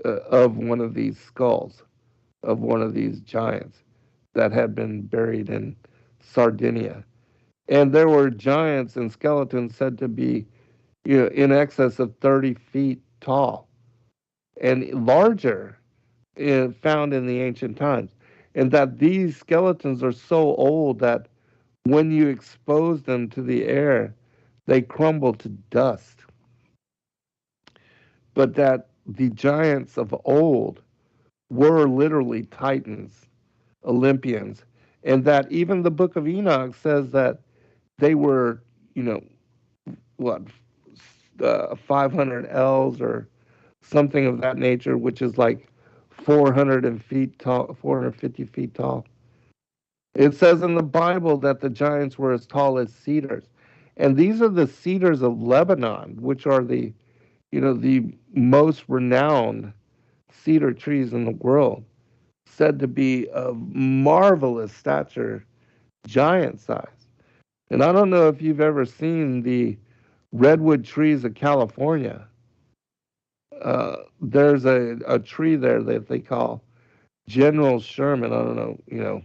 Speaker 1: of one of these skulls of one of these giants that had been buried in Sardinia. And there were giants and skeletons said to be, in excess of 30 feet tall and larger, found in the ancient times. And that these skeletons are so old that when you expose them to the air, they crumble to dust. But that the giants of old were literally titans, Olympians, and that even the book of Enoch says that they were, you know, what, 500 ells or something of that nature, which is like 400 feet tall, 450 feet tall. It says in the Bible that the giants were as tall as cedars. And these are the cedars of Lebanon, which are the, the most renowned cedar trees in the world, said to be of marvelous stature, giant size. And I don't know if you've ever seen the redwood trees of California. There's a tree there that they call General Sherman. I don't know,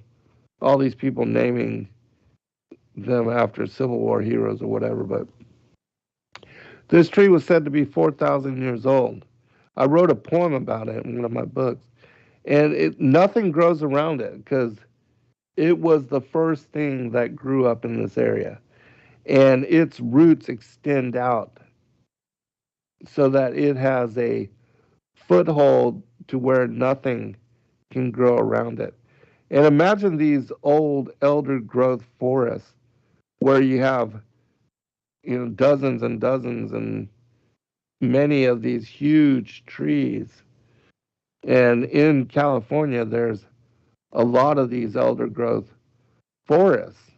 Speaker 1: all these people naming them after Civil War heroes or whatever, but this tree was said to be 4,000 years old. I wrote a poem about it in one of my books, and nothing grows around it because it was the first thing that grew up in this area, and its roots extend out so that it has a foothold to where nothing can grow around it. And imagine these old elder growth forests where you have, dozens and dozens and many of these huge trees. And in California, there's a lot of these elder growth forests.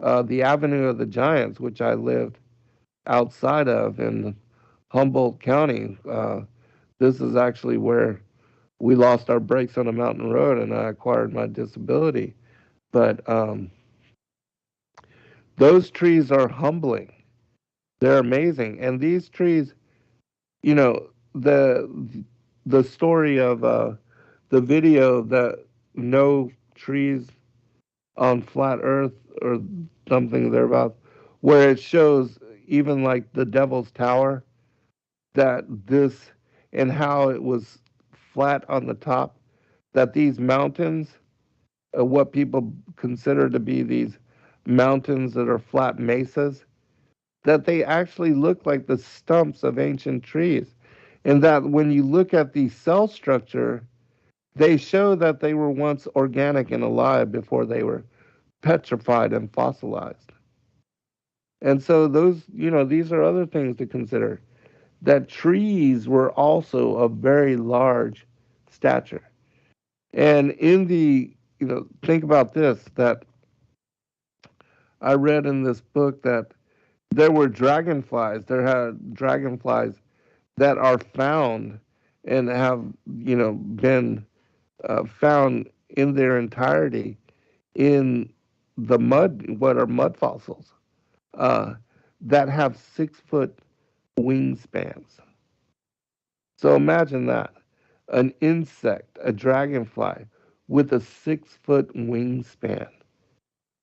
Speaker 1: The Avenue of the Giants, which I lived outside of in Humboldt County, this is actually where we lost our brakes on a mountain road and I acquired my disability. But those trees are humbling. They're amazing. And these trees, you know, the story of the video that no trees on flat Earth or something thereabout, where it shows even like the Devil's Tower, that this and how it was flat on the top, that these mountains, what people consider to be these mountains that are flat mesas, that they actually look like the stumps of ancient trees. And that when you look at the cell structure, they show that they were once organic and alive before they were petrified and fossilized. And so those, these are other things to consider. That trees were also of very large stature. And in the, think about this, that I read in this book that there were dragonflies, there had dragonflies that are found and have, been found in their entirety in the mud, what are mud fossils, uh, that have 6 foot wingspans. So imagine that. An insect, a dragonfly, with a 6 foot wingspan.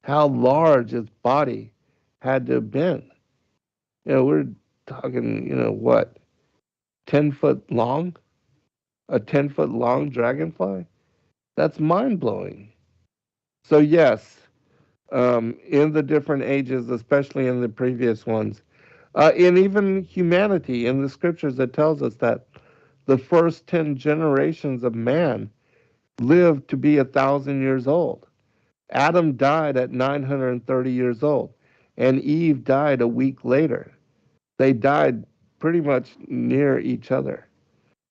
Speaker 1: How large its body had to have been. We're talking, what, 10 foot long? A 10-foot long dragonfly? That's mind blowing. So, yes, in the different ages, especially in the previous ones, and even humanity in the scriptures, it tells us that the first 10 generations of man lived to be 1,000 years old. Adam died at 930 years old, and Eve died a week later. They died pretty much near each other,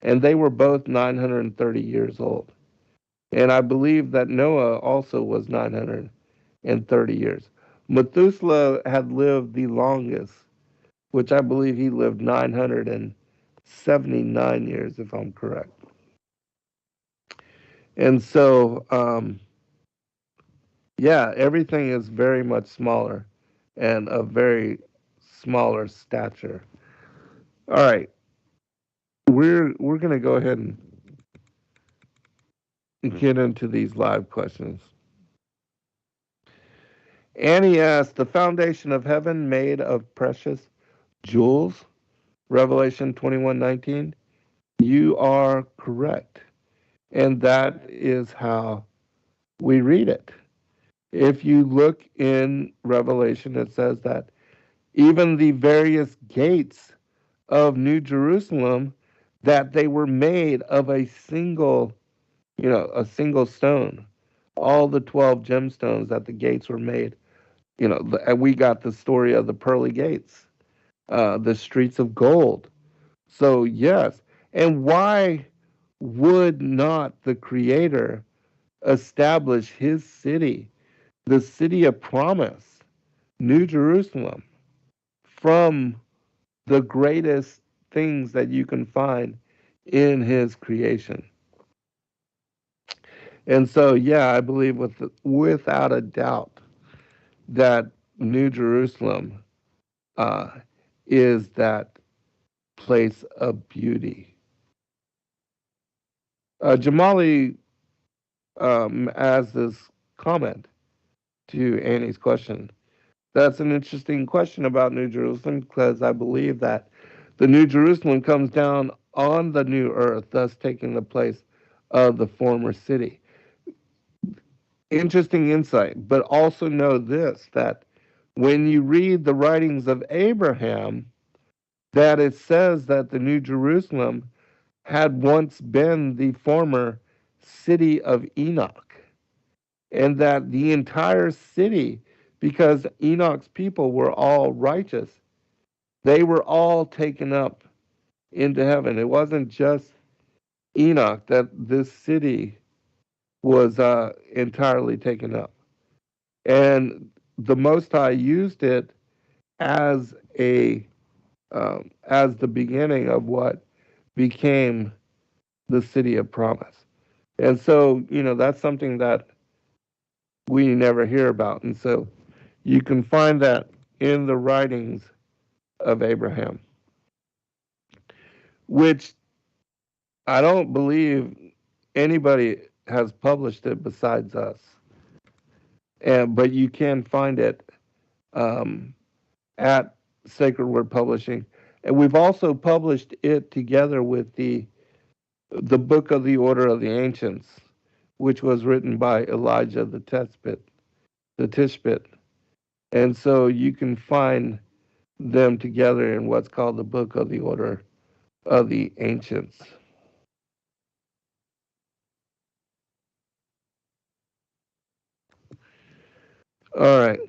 Speaker 1: and they were both 930 years old. And I believe that Noah also was 930 years. Methuselah had lived the longest, which I believe he lived 979 years, if I'm correct. And so, yeah, everything is very much smaller and of very smaller stature. All right, we're gonna go ahead and get into these live questions. Annie asked, "The foundation of heaven made of precious jewels?" Revelation 21:19. You are correct, and that is how we read it. If you look in Revelation, it says that even the various gates of New Jerusalem, that they were made of a single stone. All the 12 gemstones that the gates were made, and we got the story of the pearly gates, the streets of gold. So, yes. And why would not the Creator establish his city, the city of promise, New Jerusalem, from the greatest things that you can find in his creation? And so, yeah, I believe without a doubt that New Jerusalem uh, is that place of beauty. Jamali has this comment to Annie's question. That's an interesting question about New Jerusalem because I believe that the New Jerusalem comes down on the new earth, thus taking the place of the former city. Interesting insight, but also know this, that when you read the writings of Abraham, that it says that the New Jerusalem had once been the former city of Enoch, and that the entire city, because Enoch's people were all righteous, they were all taken up into heaven. It wasn't just Enoch that this city was entirely taken up. And the Most High used it as as the beginning of what became the city of promise. And so, that's something that we never hear about. And so you can find that in the writings of Abraham, which I don't believe anybody has published it besides us. But you can find it um, at Sacred Word Publishing. And we've also published it together with the Book of the Order of the Ancients, which was written by Elijah the Tishbit. And so you can find them together in what's called the Book of the Order of the Ancients. All right.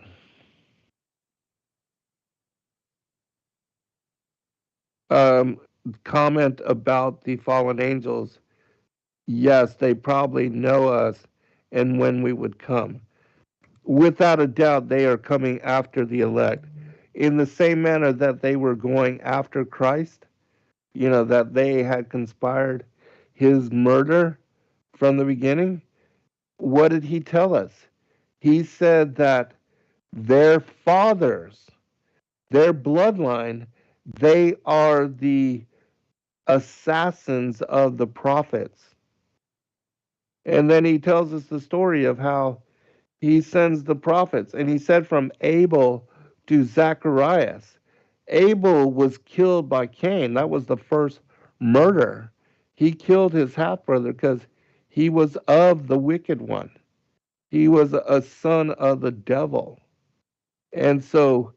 Speaker 1: Um, Comment about the fallen angels. Yes, they probably know us and when we would come. Without a doubt, they are coming after the elect. In the same manner that they were going after Christ, that they had conspired his murder from the beginning. What did he tell us? He said that their fathers, their bloodline, they are the assassins of the prophets. And then he tells us the story of how he sends the prophets. And he said from Abel to Zacharias. Abel was killed by Cain. That was the first murder. He killed his half brother because he was of the wicked one. He was a son of the devil. And so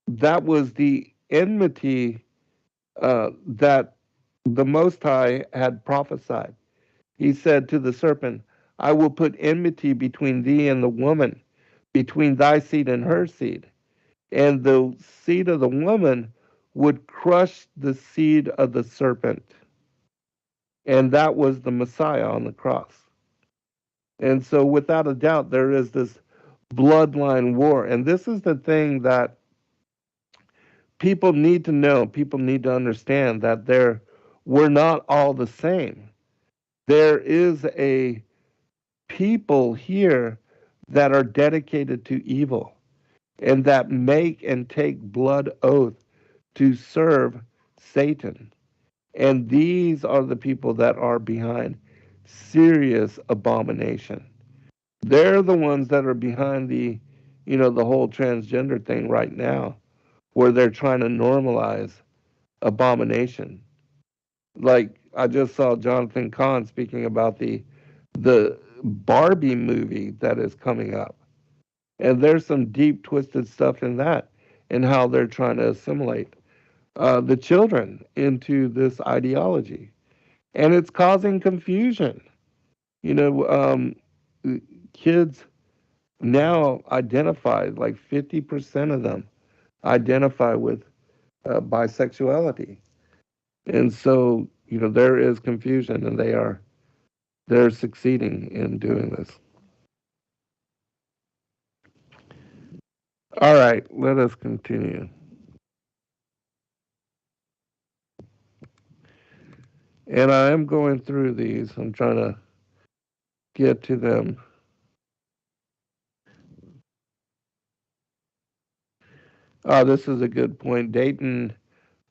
Speaker 1: that was the enmity that the Most High had prophesied. He said to the serpent, I will put enmity between thee and the woman, between thy seed and her seed. And the seed of the woman would crush the seed of the serpent. And that was the Messiah on the cross. And so, without a doubt, there is this bloodline war. And this is the thing that people need to know, people need to understand that we're not all the same. There is a people here that are dedicated to evil and that make and take blood oath to serve Satan. And these are the people that are behind serious abomination. They're the ones that are behind the whole transgender thing right now, where they're trying to normalize abomination. Like I just saw Jonathan Kahn speaking about the Barbie movie that is coming up. And there's some deep twisted stuff in that and how they're trying to assimilate the children into this ideology. And it's causing confusion. You know, kids now identify, like 50% of them identify with bisexuality. And so, there is confusion and they're succeeding in doing this. All right, let us continue. And I am going through these. I'm trying to get to them. This is a good point. Dayton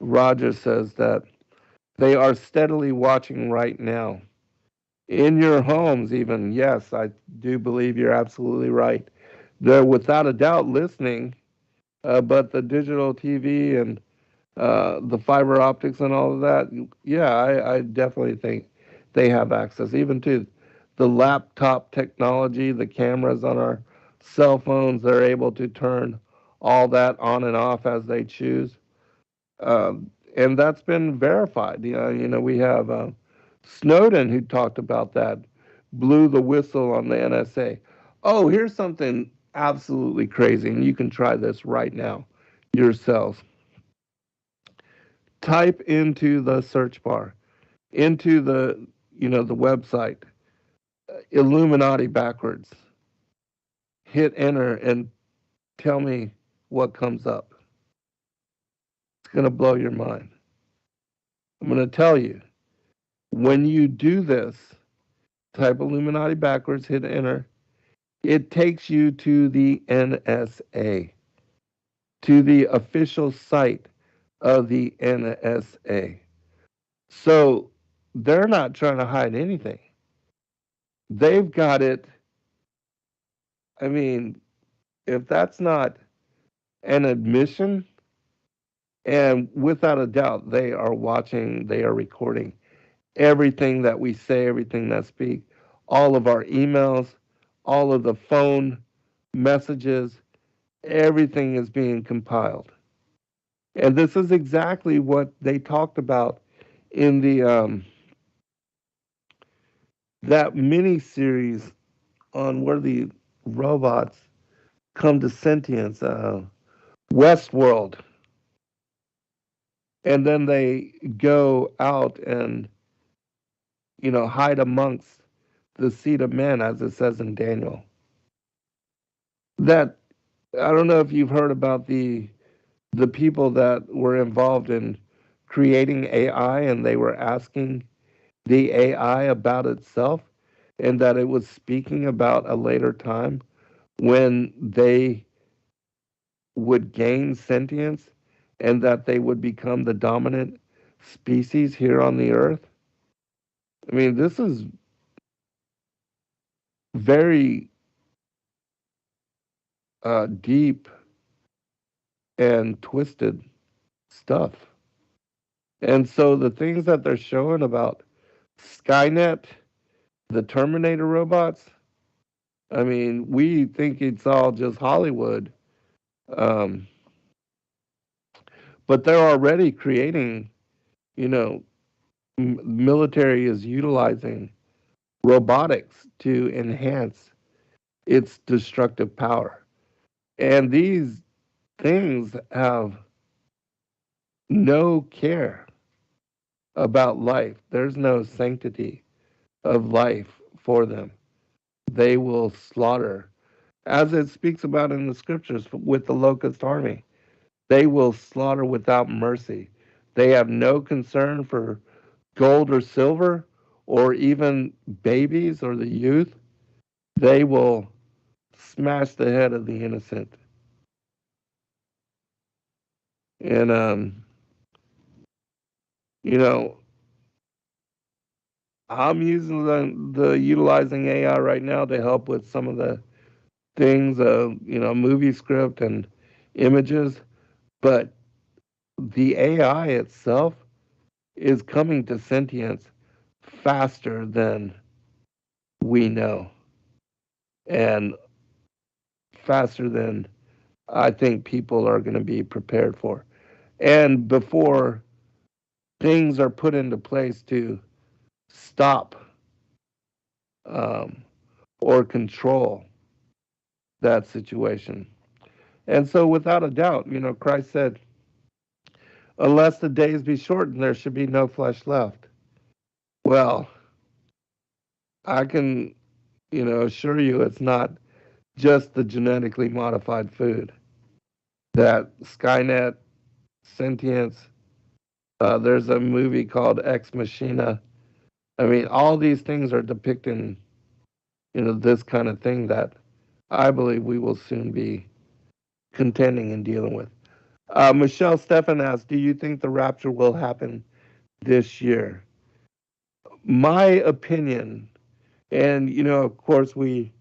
Speaker 1: Rogers says that they are steadily watching right now. In your homes, even. Yes, I do believe you're absolutely right. They're without a doubt listening, but the digital TV and the fiber optics and all of that, yeah, I definitely think they have access, even to the laptop technology, the cameras on our cell phones. They're able to turn all that on and off as they choose, and that's been verified. We have Snowden who talked about that, blew the whistle on the NSA. Oh, here's something absolutely crazy, and you can try this right now yourselves. Type into the search bar, into the website, Illuminati backwards. Hit enter and tell me what comes up. It's going to blow your mind. I'm going to tell you, when you do this, type Illuminati backwards, hit enter, it takes you to the NSA, to the official site of the NSA. So they're not trying to hide anything. They've got it. I mean, if that's not an admission, and without a doubt, they are watching, they are recording everything that we say, everything that speak, all of our emails, all of the phone messages, everything is being compiled. And this is exactly what they talked about in the that mini series on where the robots come to sentience, Westworld, and then they go out and hide amongst the seed of men, as it says in Daniel. That I don't know if you've heard about the people that were involved in creating AI, and they were asking the AI about itself, and that it was speaking about a later time when they would gain sentience and that they would become the dominant species here on the earth. I mean, this is very deep and twisted stuff. And so the things that they're showing about Skynet, the Terminator robots, I mean, we think it's all just Hollywood, um, but they're already creating, you know, military is utilizing robotics to enhance its destructive power. And these things have no care about life. There's no sanctity of life for them. They will slaughter, as it speaks about in the scriptures with the locust army. They will slaughter without mercy. They have no concern for gold or silver or even babies or the youth. They will smash the head of the innocent. And, you know, I'm using the utilizing AI right now to help with some of the things, movie script and images, but the AI itself is coming to sentience faster than we know and faster than I think people are going to be prepared for. And before things are put into place to stop um, or control that situation. And so, without a doubt, Christ said, unless the days be shortened, there should be no flesh left. Well, I can, assure you it's not just the genetically modified food. That Skynet, sentience, there's a movie called Ex Machina. I mean, all these things are depicting, this kind of thing that I believe we will soon be contending and dealing with. Michelle Stephan asks, do you think the rapture will happen this year? My opinion, and of course, we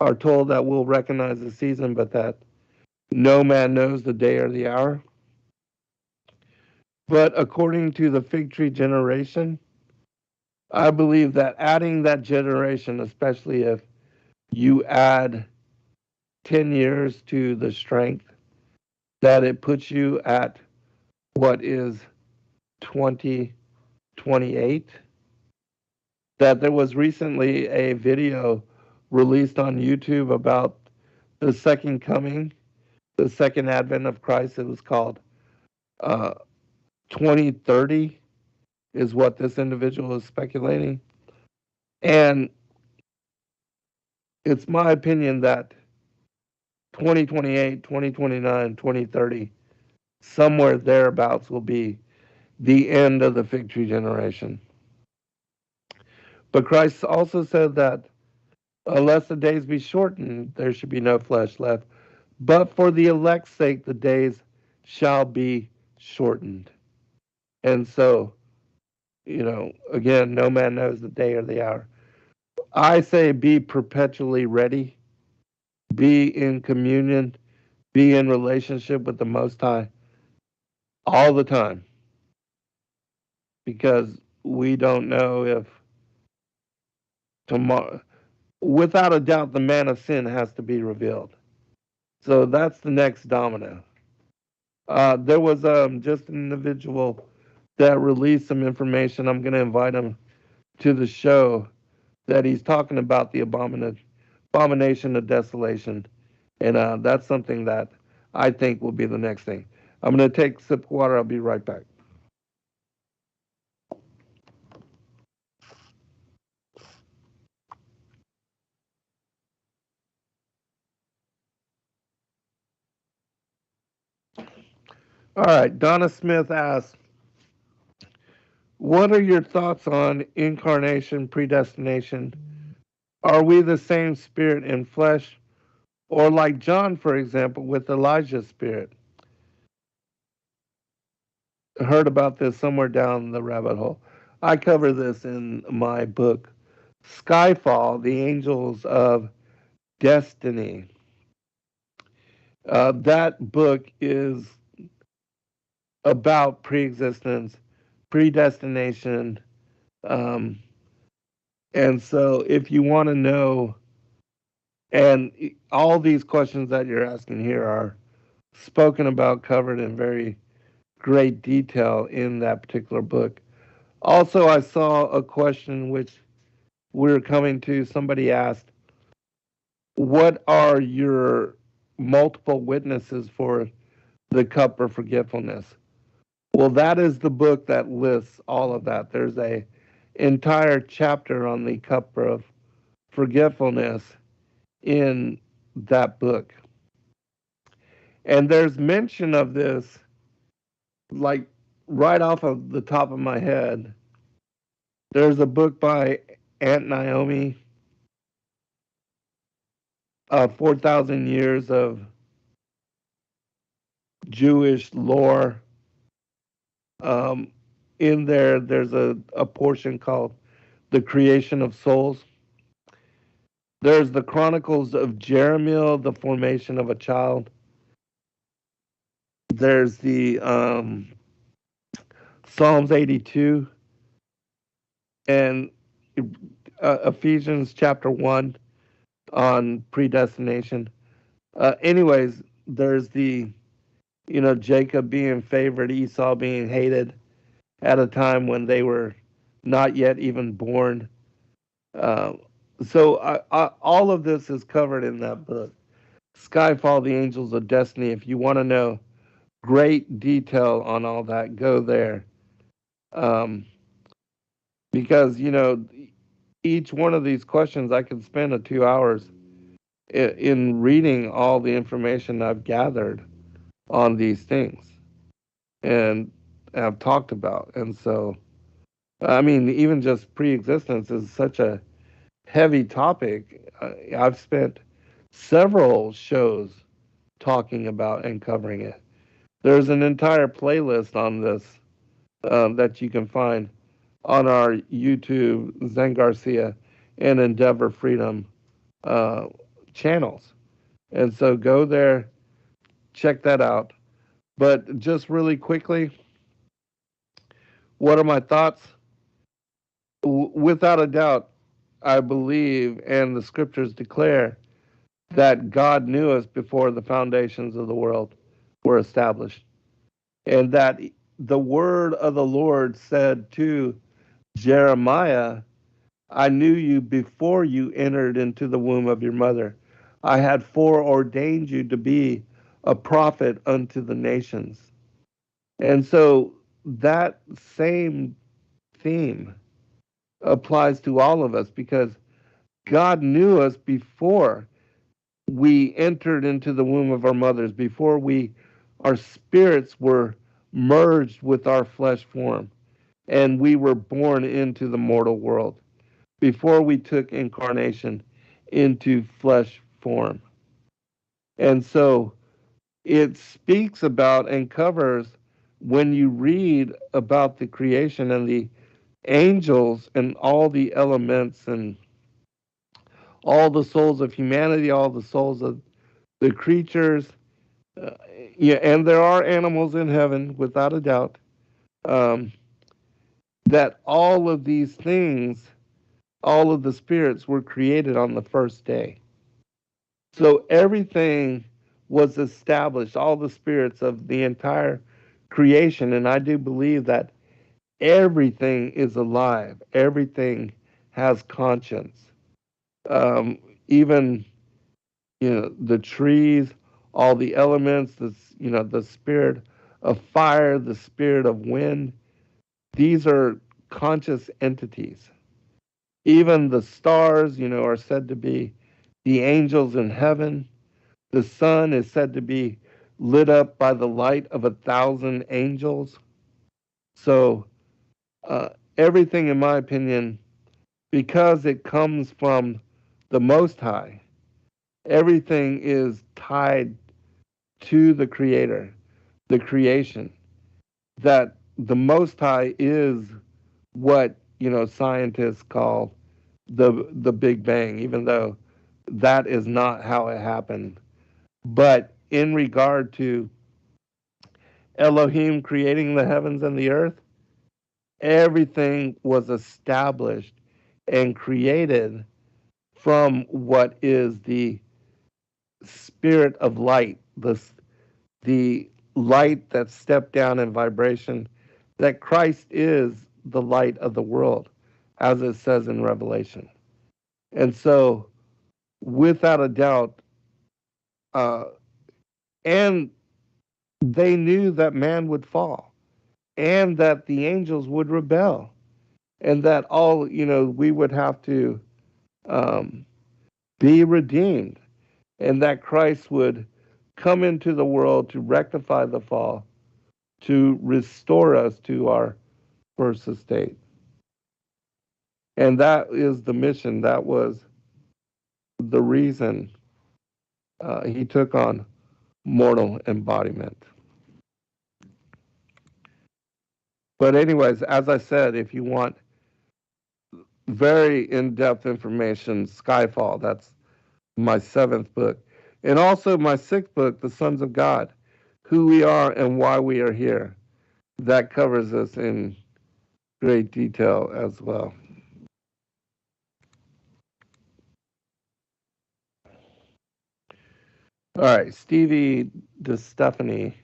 Speaker 1: are told that we'll recognize the season, but that no man knows the day or the hour. But according to the fig tree generation, I believe that adding that generation, especially if you add 10 years to the strength, that it puts you at what is 2028. That there was recently a video released on YouTube about the second coming, the second advent of Christ. It was called uh, 2030, is what this individual is speculating. And it's my opinion that 2028, 2029, 2030, somewhere thereabouts will be the end of the fig tree generation. But Christ also said that unless the days be shortened, there should be no flesh left. But for the elect's sake, the days shall be shortened. And so, again, no man knows the day or the hour. I say be perpetually ready, be in communion, be in relationship with the Most High all the time, because we don't know if tomorrow, without a doubt, the man of sin has to be revealed. So that's the next domino. There was just an individual that released some information. I'm going to invite him to the show, that he's talking about the abomination of desolation. And that's something that I think will be the next thing. I'm going to take a sip of water. I'll be right back. All right. Donna Smith asks, what are your thoughts on incarnation, predestination? Are we the same spirit in flesh? Or like John, for example, with Elijah's spirit? heard about this somewhere down the rabbit hole. I cover this in my book, Skyfall: The Angels of Destiny. That book is about preexistence, predestination, um, and so if you want to know, and all these questions that you're asking here are spoken about, covered in very great detail in that particular book. Also, I saw a question which we're coming to. Somebody asked, what are your multiple witnesses for the cup of forgetfulness? Well, that is the book that lists all of that. There's a entire chapter on the cup of forgetfulness in that book. And there's mention of this, like right off of the top of my head. There's a book by Aunt Naomi, 4,000 Years of Jewish Lore. Um, in there, there's a portion called The Creation of Souls. There's the Chronicles of Jeremiel, The Formation of a Child. There's the Psalms 82 and Ephesians chapter 1 on predestination. Anyways, there's the, Jacob being favored, Esau being hated at a time when they were not yet even born. Uh, so all of this is covered in that book, Skyfall: The Angels of Destiny. If you want to know great detail on all that, go there. Um, because, each one of these questions, I could spend 2 hours in reading all the information I've gathered on these things and have talked about. And so, I mean, even just pre-existence is such a heavy topic. I've spent several shows talking about and covering it. There's an entire playlist on this that you can find on our YouTube, Zen Garcia and Endeavor Freedom uh, channels. And so go there, check that out. But just really quickly, what are my thoughts? Without a doubt, I believe, and the scriptures declare, that God knew us before the foundations of the world were established. And that the word of the Lord said to Jeremiah, I knew you before you entered into the womb of your mother. I had foreordained you to be a prophet unto the nations. And so that same theme applies to all of us, because God knew us before we entered into the womb of our mothers, before our spirits were merged with our flesh form and we were born into the mortal world, before we took incarnation into flesh form. And so it speaks about and covers, when you read about the creation and the angels and all the elements and all the souls of humanity, all the souls of the creatures. Uh, yeah, and there are animals in heaven, without a doubt. Um, that all of these things, all of the spirits were created on the first day. So everything was established, all the spirits of the entire creation. And I do believe that everything is alive, everything has conscience. Um, Even, the trees, all the elements, the spirit of fire, the spirit of wind, these are conscious entities. Even the stars, are said to be the angels in heaven. The sun is said to be lit up by the light of 1,000 angels. So, everything, in my opinion, because it comes from the Most High, everything is tied to the Creator, the creation, that the Most High is what scientists call the Big Bang, even though that is not how it happened. But in regard to Elohim creating the heavens and the earth, everything was established and created from what is the spirit of light, the light that stepped down in vibration, that Christ is the light of the world, as it says in Revelation. And so, without a doubt, uh, and they knew that man would fall and that the angels would rebel and that all, we would have to um, be redeemed and that Christ would come into the world to rectify the fall, to restore us to our first estate. And that is the mission. That was the reason he took on mortal embodiment. But, anyways, as I said, if you want very in depth information, Skyfall, that's my 7th book. And also my 6th book, The Sons of God, Who We Are and Why We Are Here. That covers this in great detail as well. All right, Stevie DeStephanie.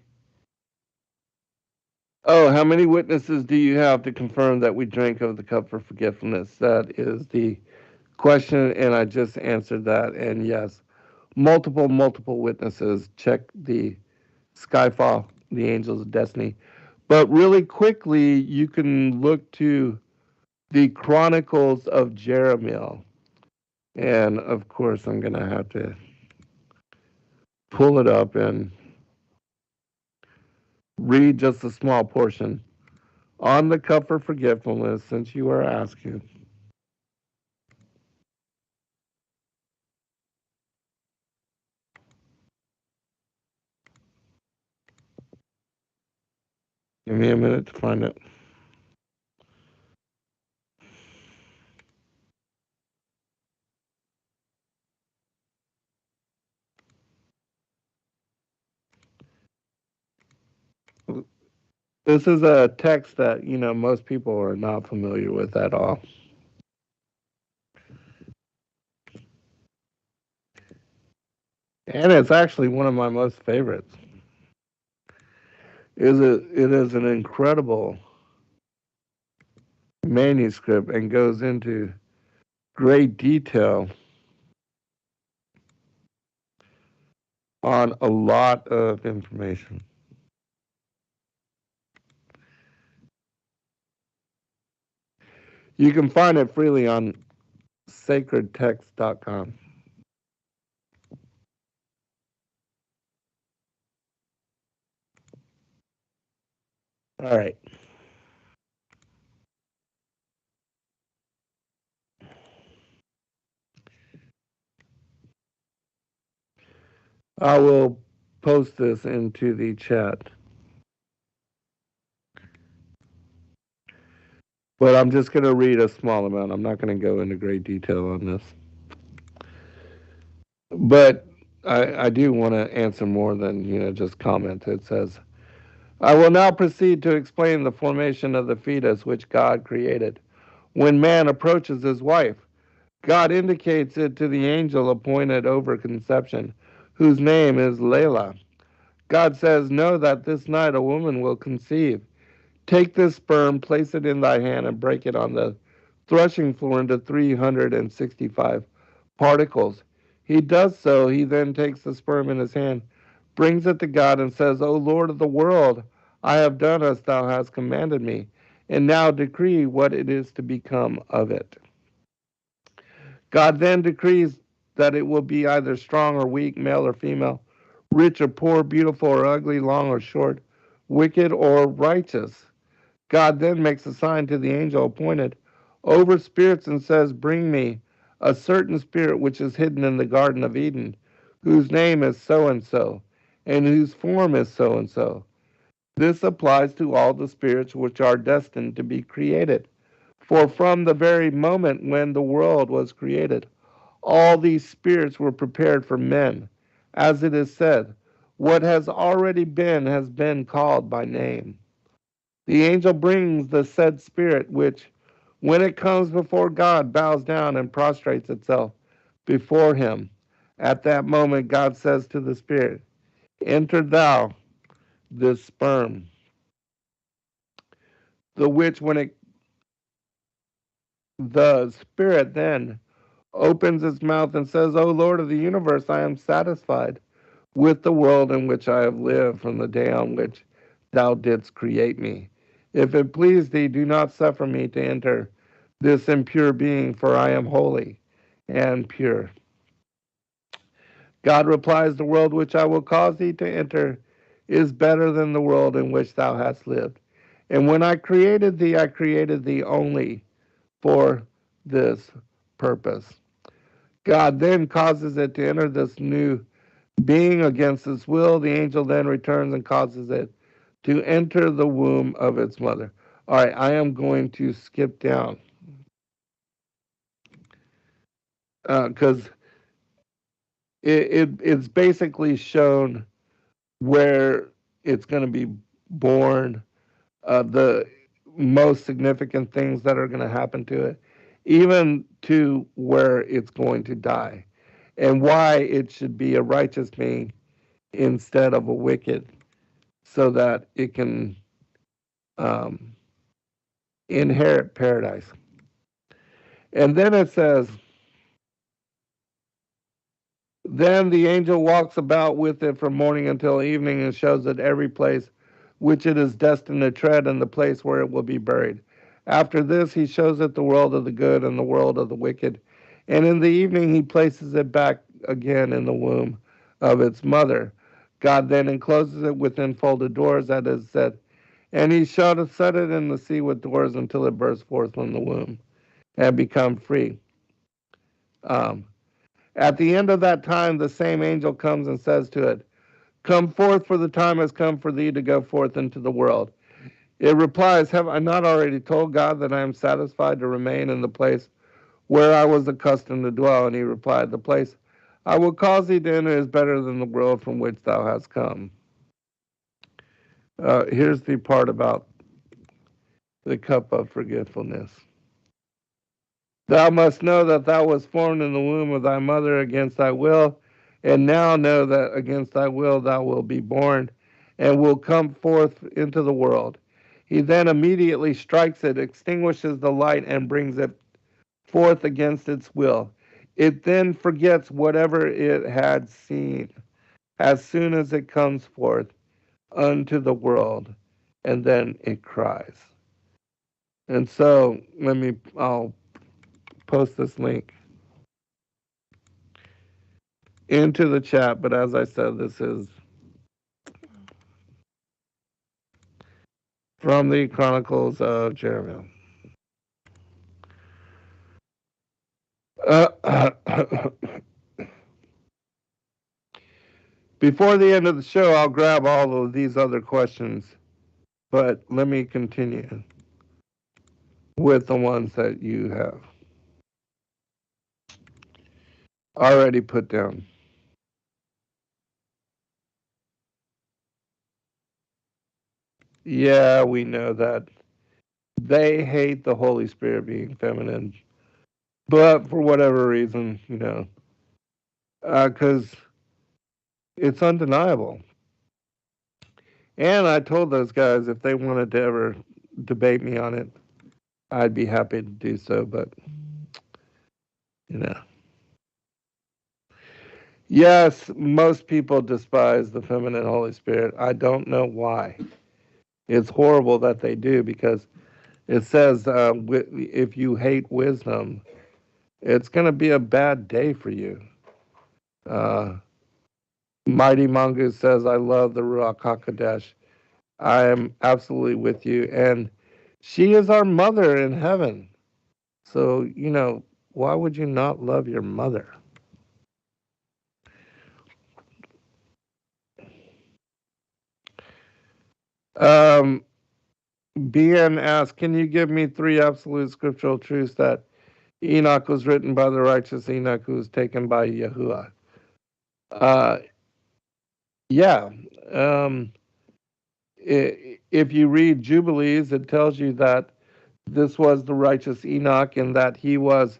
Speaker 1: Oh, how many witnesses do you have to confirm that we drank of the cup for forgetfulness? That is the question, and I just answered that. And yes, multiple witnesses. Check the Skyfall, the Angels of Destiny. But really quickly, you can look to the Chronicles of Jeremiel. And of course, I'm going to have to pull it up and read just a small portion on the cup for forgetfulness, since you are asking. Give me a minute to find it. This is a text that, most people are not familiar with at all. And it's actually one of my most favorites. It is an incredible manuscript and goes into great detail on a lot of information. You can find it freely on sacredtext.com. All right. I will post this into the chat. But I'm just going to read a small amount. I'm not going to go into great detail on this. But I do want to answer more than, just comment. It says, I will now proceed to explain the formation of the fetus which God created. When man approaches his wife, God indicates it to the angel appointed over conception, whose name is Layla. God says, know that this night a woman will conceive. Take this sperm, place it in thy hand, and break it on the threshing floor into 365 particles. He does so. He then takes the sperm in his hand, brings it to God, and says, O Lord of the world, I have done as thou hast commanded me, and now decree what it is to become of it. God then decrees that it will be either strong or weak, male or female, rich or poor, beautiful or ugly, long or short, wicked or righteous. God then makes a sign to the angel appointed over spirits and says, bring me a certain spirit which is hidden in the Garden of Eden, whose name is so and so, and whose form is so and so. This applies to all the spirits which are destined to be created. For from the very moment when the world was created, all these spirits were prepared for men. As it is said, what has been called by name. The angel brings the said spirit, which, when it comes before God, bows down and prostrates itself before him. At that moment, God says to the spirit, enter thou this sperm, the which, the spirit then opens its mouth and says, O Lord of the universe, I am satisfied with the world in which I have lived from the day on which thou didst create me. If it please thee, do not suffer me to enter this impure being, for I am holy and pure. God replies, the world which I will cause thee to enter is better than the world in which thou hast lived. And when I created thee only for this purpose. God then causes it to enter this new being against its will. The angel then returns and causes it to enter the womb of its mother. All right, I am going to skip down because it's basically shown where it's going to be born, the most significant things that are going to happen to it, even to where it's going to die, and why it should be a righteous being instead of a wicked, so that it can um, inherit paradise. And then it says, then the angel walks about with it from morning until evening and shows it every place which it is destined to tread and the place where it will be buried. After this, he shows it the world of the good and the world of the wicked. And in the evening, he places it back again in the womb of its mother. God then encloses it within folded doors, that is said, and he shall set it in the sea with doors until it bursts forth from the womb and become free. Um, at the end of that time, the same angel comes and says to it, come forth, for the time has come for thee to go forth into the world. It replies, have I not already told God that I am satisfied to remain in the place where I was accustomed to dwell? And he replied, the place I will cause thee to enter is better than the world from which thou hast come. Here's the part about the cup of forgetfulness. Thou must know that thou wast formed in the womb of thy mother against thy will, and now know that against thy will thou wilt be born, and will come forth into the world. He then immediately strikes it, extinguishes the light, and brings it forth against its will. It then forgets whatever it had seen as soon as it comes forth unto the world, and then it cries. And so I'll post this link into the chat, but as I said, this is from the Chronicles of Jeremiah. Before the end of the show, I'll grab all of these other questions, but let me continue with the ones that you have already put down. Yeah, we know that they hate the Holy Spirit being feminine, but for whatever reason, because it's undeniable. And I told those guys if they wanted to ever debate me on it, I'd be happy to do so, but you know. Yes, most people despise the feminine Holy Spirit. I don't know why. It's horrible that they do, because it says if you hate wisdom, it's going to be a bad day for you. Mighty Mongoose says, I love the Ruach HaKodesh. I am absolutely with you. And she is our mother in heaven. So, why would you not love your mother? Um, BN asked, can you give me three absolute scriptural truths that Enoch was written by the righteous Enoch who was taken by Yahuwah? Uh, yeah. Um, if you read Jubilees, it tells you that this was the righteous Enoch and that he was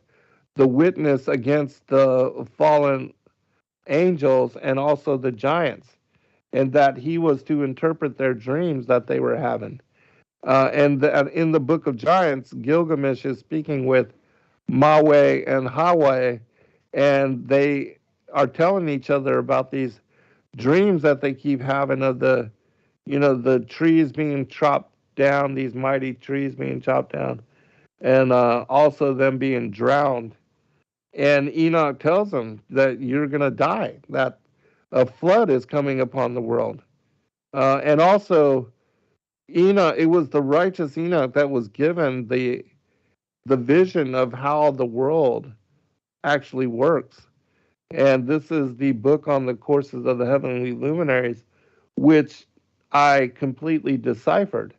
Speaker 1: the witness against the fallen angels and also the giants, and that he was to interpret their dreams that they were having. And in the book of Giants, Gilgamesh is speaking with Mawe and Hawe, and they are telling each other about these dreams that they keep having of the trees being chopped down, these mighty trees being chopped down, and also them being drowned. And Enoch tells them that you're going to die, that a flood is coming upon the world. And also, Enoch, it was the righteous Enoch that was given the vision of how the world actually works. And this is the book on the courses of the heavenly luminaries, which I completely deciphered.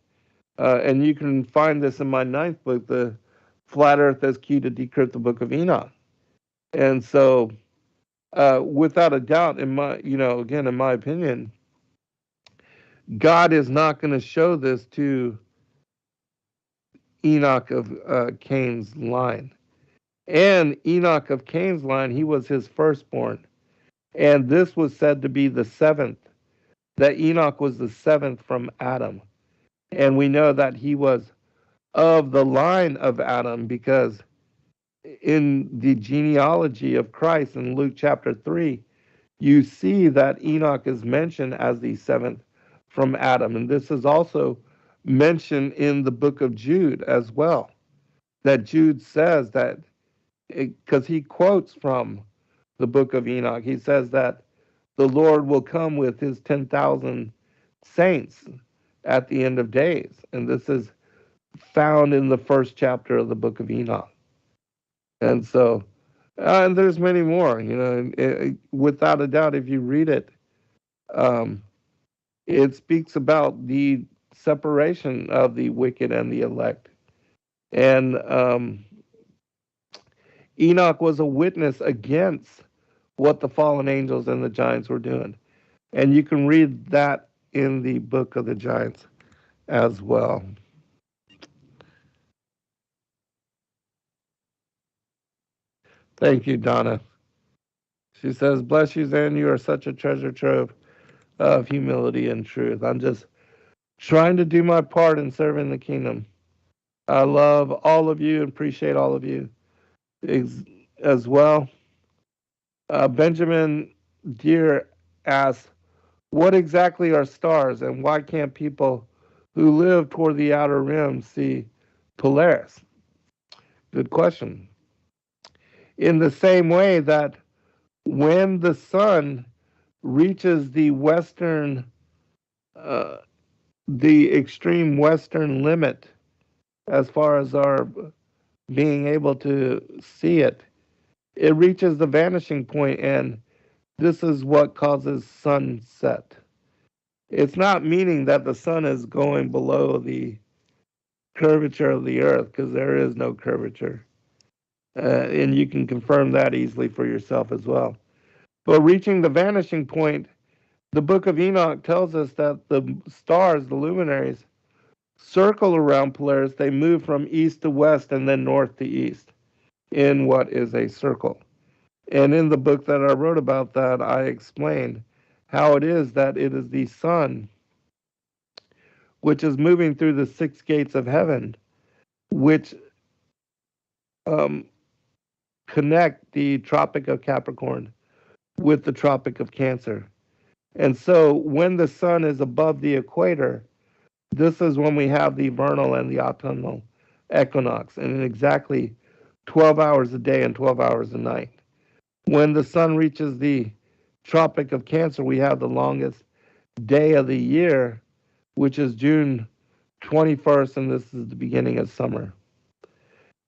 Speaker 1: And you can find this in my ninth book, the Flat Earth as Key to Decrypt the Book of Enoch. And so, without a doubt, again, in my opinion, God is not going to show this to Enoch of Cain's line. And Enoch of Cain's line, he was his firstborn. And this was said to be the seventh, that Enoch was the seventh from Adam. And we know that he was of the line of Adam because in the genealogy of Christ in Luke chapter 3, you see that Enoch is mentioned as the seventh from Adam. And this is also mentioned in the book of Jude as well, that Jude says that, because he quotes from the book of Enoch, he says that the Lord will come with his 10,000 saints at the end of days. And this is found in the first chapter of the book of Enoch. And so, and there's many more, without a doubt, if you read it, um, it speaks about the separation of the wicked and the elect. And Enoch was a witness against what the fallen angels and the giants were doing. And you can read that in the book of the giants as well. Thank you, Donna. She says, bless you, Zen. You are such a treasure trove of humility and truth. I'm just trying to do my part in serving the kingdom. I love all of you and appreciate all of you as well. Benjamin Deere asks, what exactly are stars and why can't people who live toward the outer rim see Polaris? Good question. In the same way that when the sun reaches uh, the extreme western limit, as far as our being able to see it, it reaches the vanishing point, and this is what causes sunset. It's not meaning that the sun is going below the curvature of the earth, because there is no curvature. And you can confirm that easily for yourself as well. But reaching the vanishing point, the book of Enoch tells us that the stars, the luminaries, circle around Polaris. They move from east to west and then north to east in what is a circle. And in the book that I wrote about that, I explained how it is that it is the sun which is moving through the six gates of heaven, which um, connect the Tropic of Capricorn with the Tropic of Cancer. And so when the sun is above the equator, this is when we have the vernal and the autumnal equinox, and in exactly 12 hours a day and 12 hours a night. When the sun reaches the Tropic of Cancer, we have the longest day of the year, which is June 21st, and this is the beginning of summer.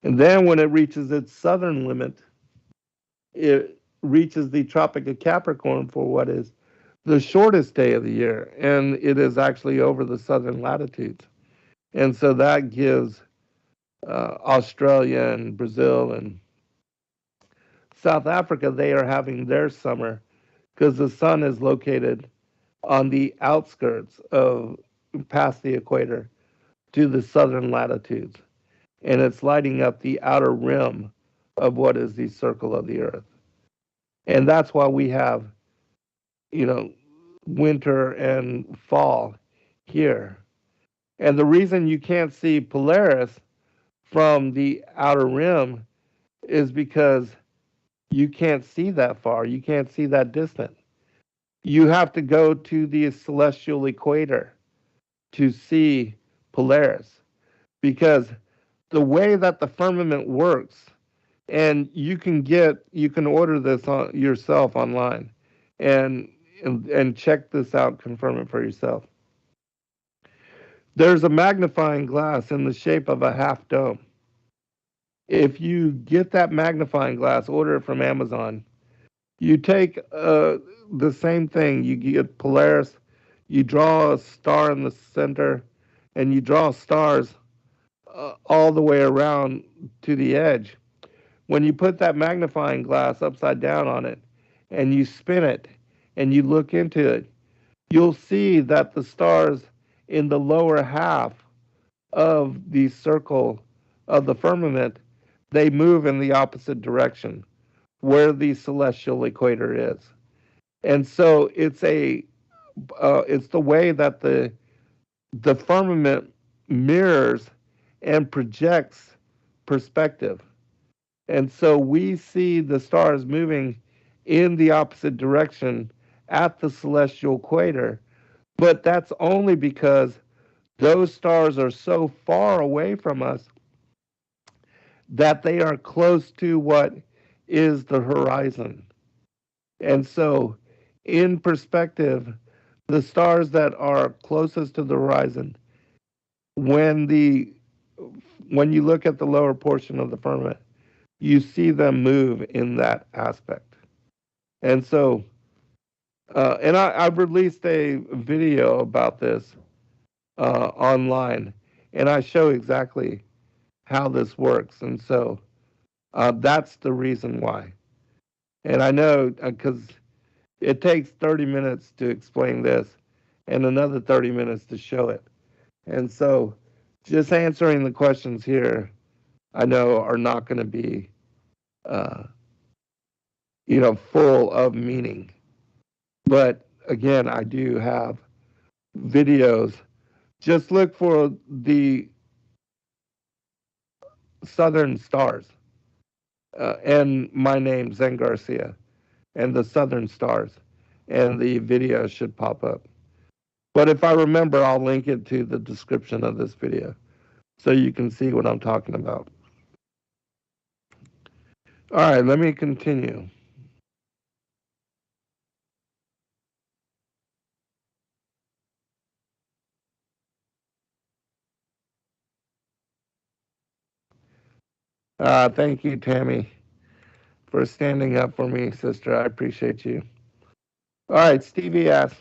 Speaker 1: And then when it reaches its southern limit, it reaches the Tropic of Capricorn for what is the shortest day of the year, and it is actually over the southern latitudes. And so that gives Australia and Brazil and South Africa, they are having their summer because the sun is located on the outskirts of past the equator to the southern latitudes. And it's lighting up the outer rim of what is the circle of the earth. And that's why we have, you know, winter and fall here. And the reason you can't see Polaris from the outer rim is because you can't see that far. You can't see that distant. You have to go to the celestial equator to see Polaris because the way that the firmament works, and you can order this on yourself online and and check this out, confirm it for yourself. There's a magnifying glass in the shape of a half dome. If you get that magnifying glass, order it from Amazon. You take the same thing. You get Polaris. You draw a star in the center, and you draw stars all the way around to the edge. When you put that magnifying glass upside down on it, and you spin it, and you look into it, you'll see that the stars in the lower half of the circle of the firmament, they move in the opposite direction where the celestial equator is. And so it's the way that the firmament mirrors and projects perspective. And so we see the stars moving in the opposite direction at the celestial equator, but that's only because those stars are so far away from us that they are close to what is the horizon. And so, in perspective, the stars that are closest to the horizon, when the when you look at the lower portion of the firmament, you see them move in that aspect. And so, I've released a video about this online, and I show exactly how this works. And so, that's the reason why. And I know because it takes 30 minutes to explain this and another 30 minutes to show it. And so just answering the questions here, I know are not going to be, uh, full of meaning. But again, I do have videos. Just look for the Southern Stars and my name, Zen Garcia, and the Southern Stars, and the video should pop up. But if I remember, I'll link it to the description of this video so you can see what I'm talking about. All right, let me continue. Thank you, Tammy, for standing up for me, sister. I appreciate you. All right, Stevie asks,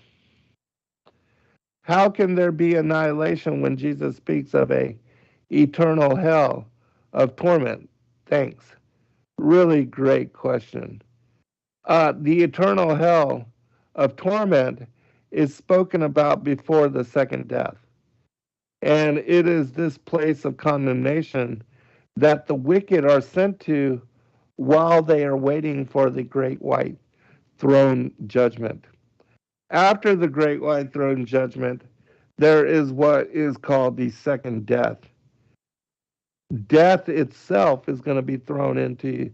Speaker 1: how can there be annihilation when Jesus speaks of a eternal hell of torment? Thanks. Really great question. The eternal hell of torment is spoken about before the second death. And it is this place of condemnation that the wicked are sent to while they are waiting for the great white throne judgment. After the great white throne judgment, there is what is called the second death. Death itself is going to be thrown into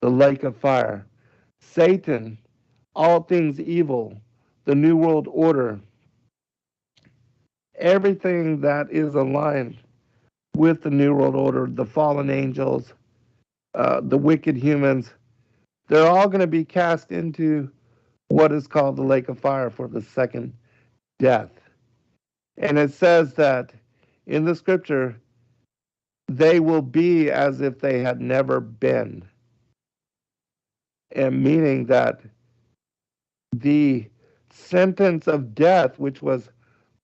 Speaker 1: the lake of fire. Satan, all things evil, the New World Order, everything that is aligned with the New World Order, the fallen angels, the wicked humans, they're all going to be cast into what is called the lake of fire for the second death. And it says that in the scripture, they will be as if they had never been. And meaning that the sentence of death which was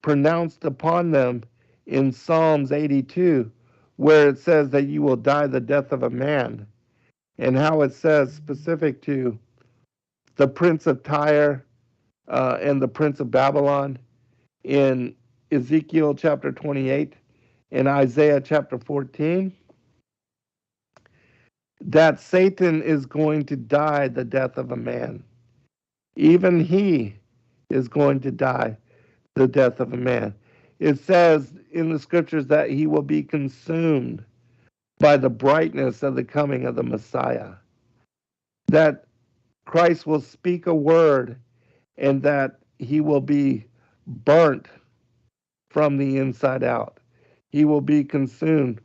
Speaker 1: pronounced upon them in Psalms 82, where it says that you will die the death of a man, and how it says specific to the prince of Tyre and the prince of Babylon in Ezekiel chapter 28 and Isaiah chapter 14, that Satan is going to die the death of a man. Even he is going to die the death of a man. It says in the scriptures that he will be consumed by the brightness of the coming of the Messiah. That Christ will speak a word and that he will be burnt from the inside out. He will be consumed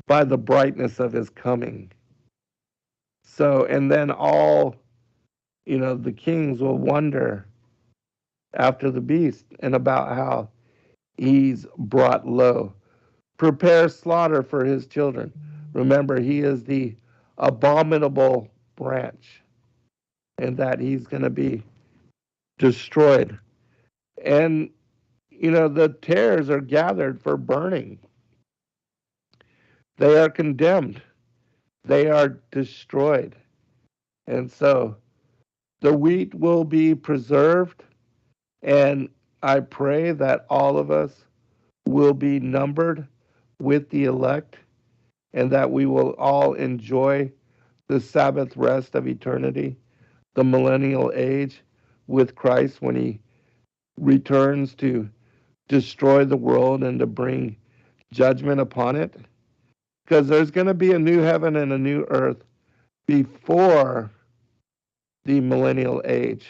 Speaker 1: by the brightness of his coming. So, and then all, the kings will wonder after the beast and about how he's brought low. Prepare slaughter for his children. Remember, he is the abominable branch, and that he's going to be destroyed. And, the tares are gathered for burning. They are condemned. They are destroyed. And so the wheat will be preserved. And I pray that all of us will be numbered with the elect and that we will all enjoy the Sabbath rest of eternity, the millennial age with Christ when he returns to destroy the world and to bring judgment upon it. Because there's going to be a new heaven and a new earth before the millennial age.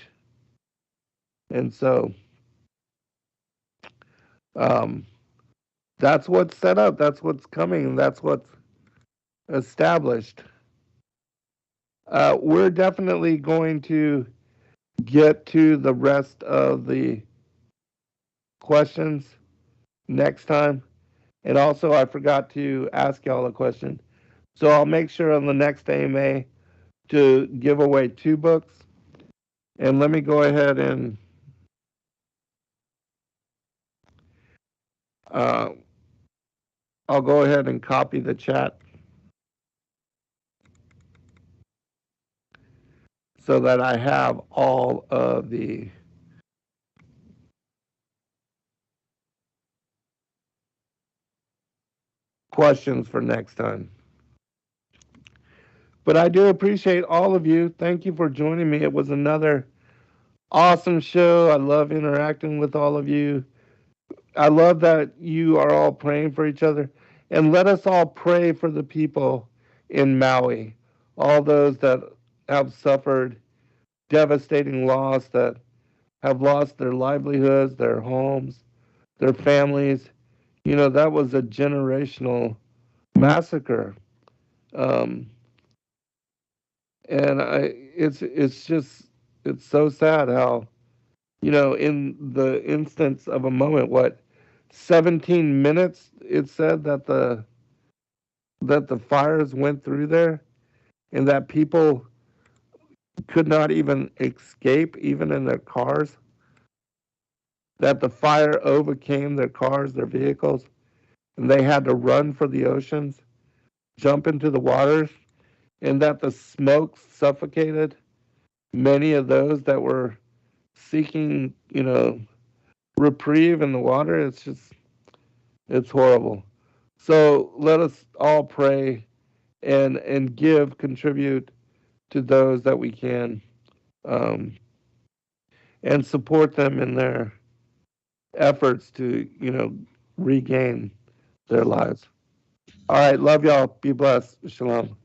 Speaker 1: And so that's what's set up, that's what's coming, that's what's established. We're definitely going to get to the rest of the questions next time. And also, I forgot to ask y'all a question. So I'll make sure on the next AMA to give away 2 books. And let me go ahead and I'll go ahead and copy the chat so that I have all of the questions for next time. But I do appreciate all of you. Thank you for joining me. It was another awesome show. I love interacting with all of you. I love that you are all praying for each other. And let us all pray for the people in Maui, all those that have suffered devastating loss, that have lost their livelihoods, their homes, their families. That was a generational massacre. And it's so sad how, in the instance of a moment, 17 minutes it said that the fires went through there, and that people could not even escape, even in their cars, that the fire overcame their cars, their vehicles, and they had to run for the oceans, jump into the waters, and that the smoke suffocated many of those that were seeking, reprieve in the water. It's horrible. So let us all pray and contribute to those that we can, and support them in their efforts to, regain their lives. All right, love y'all. Be blessed. Shalom.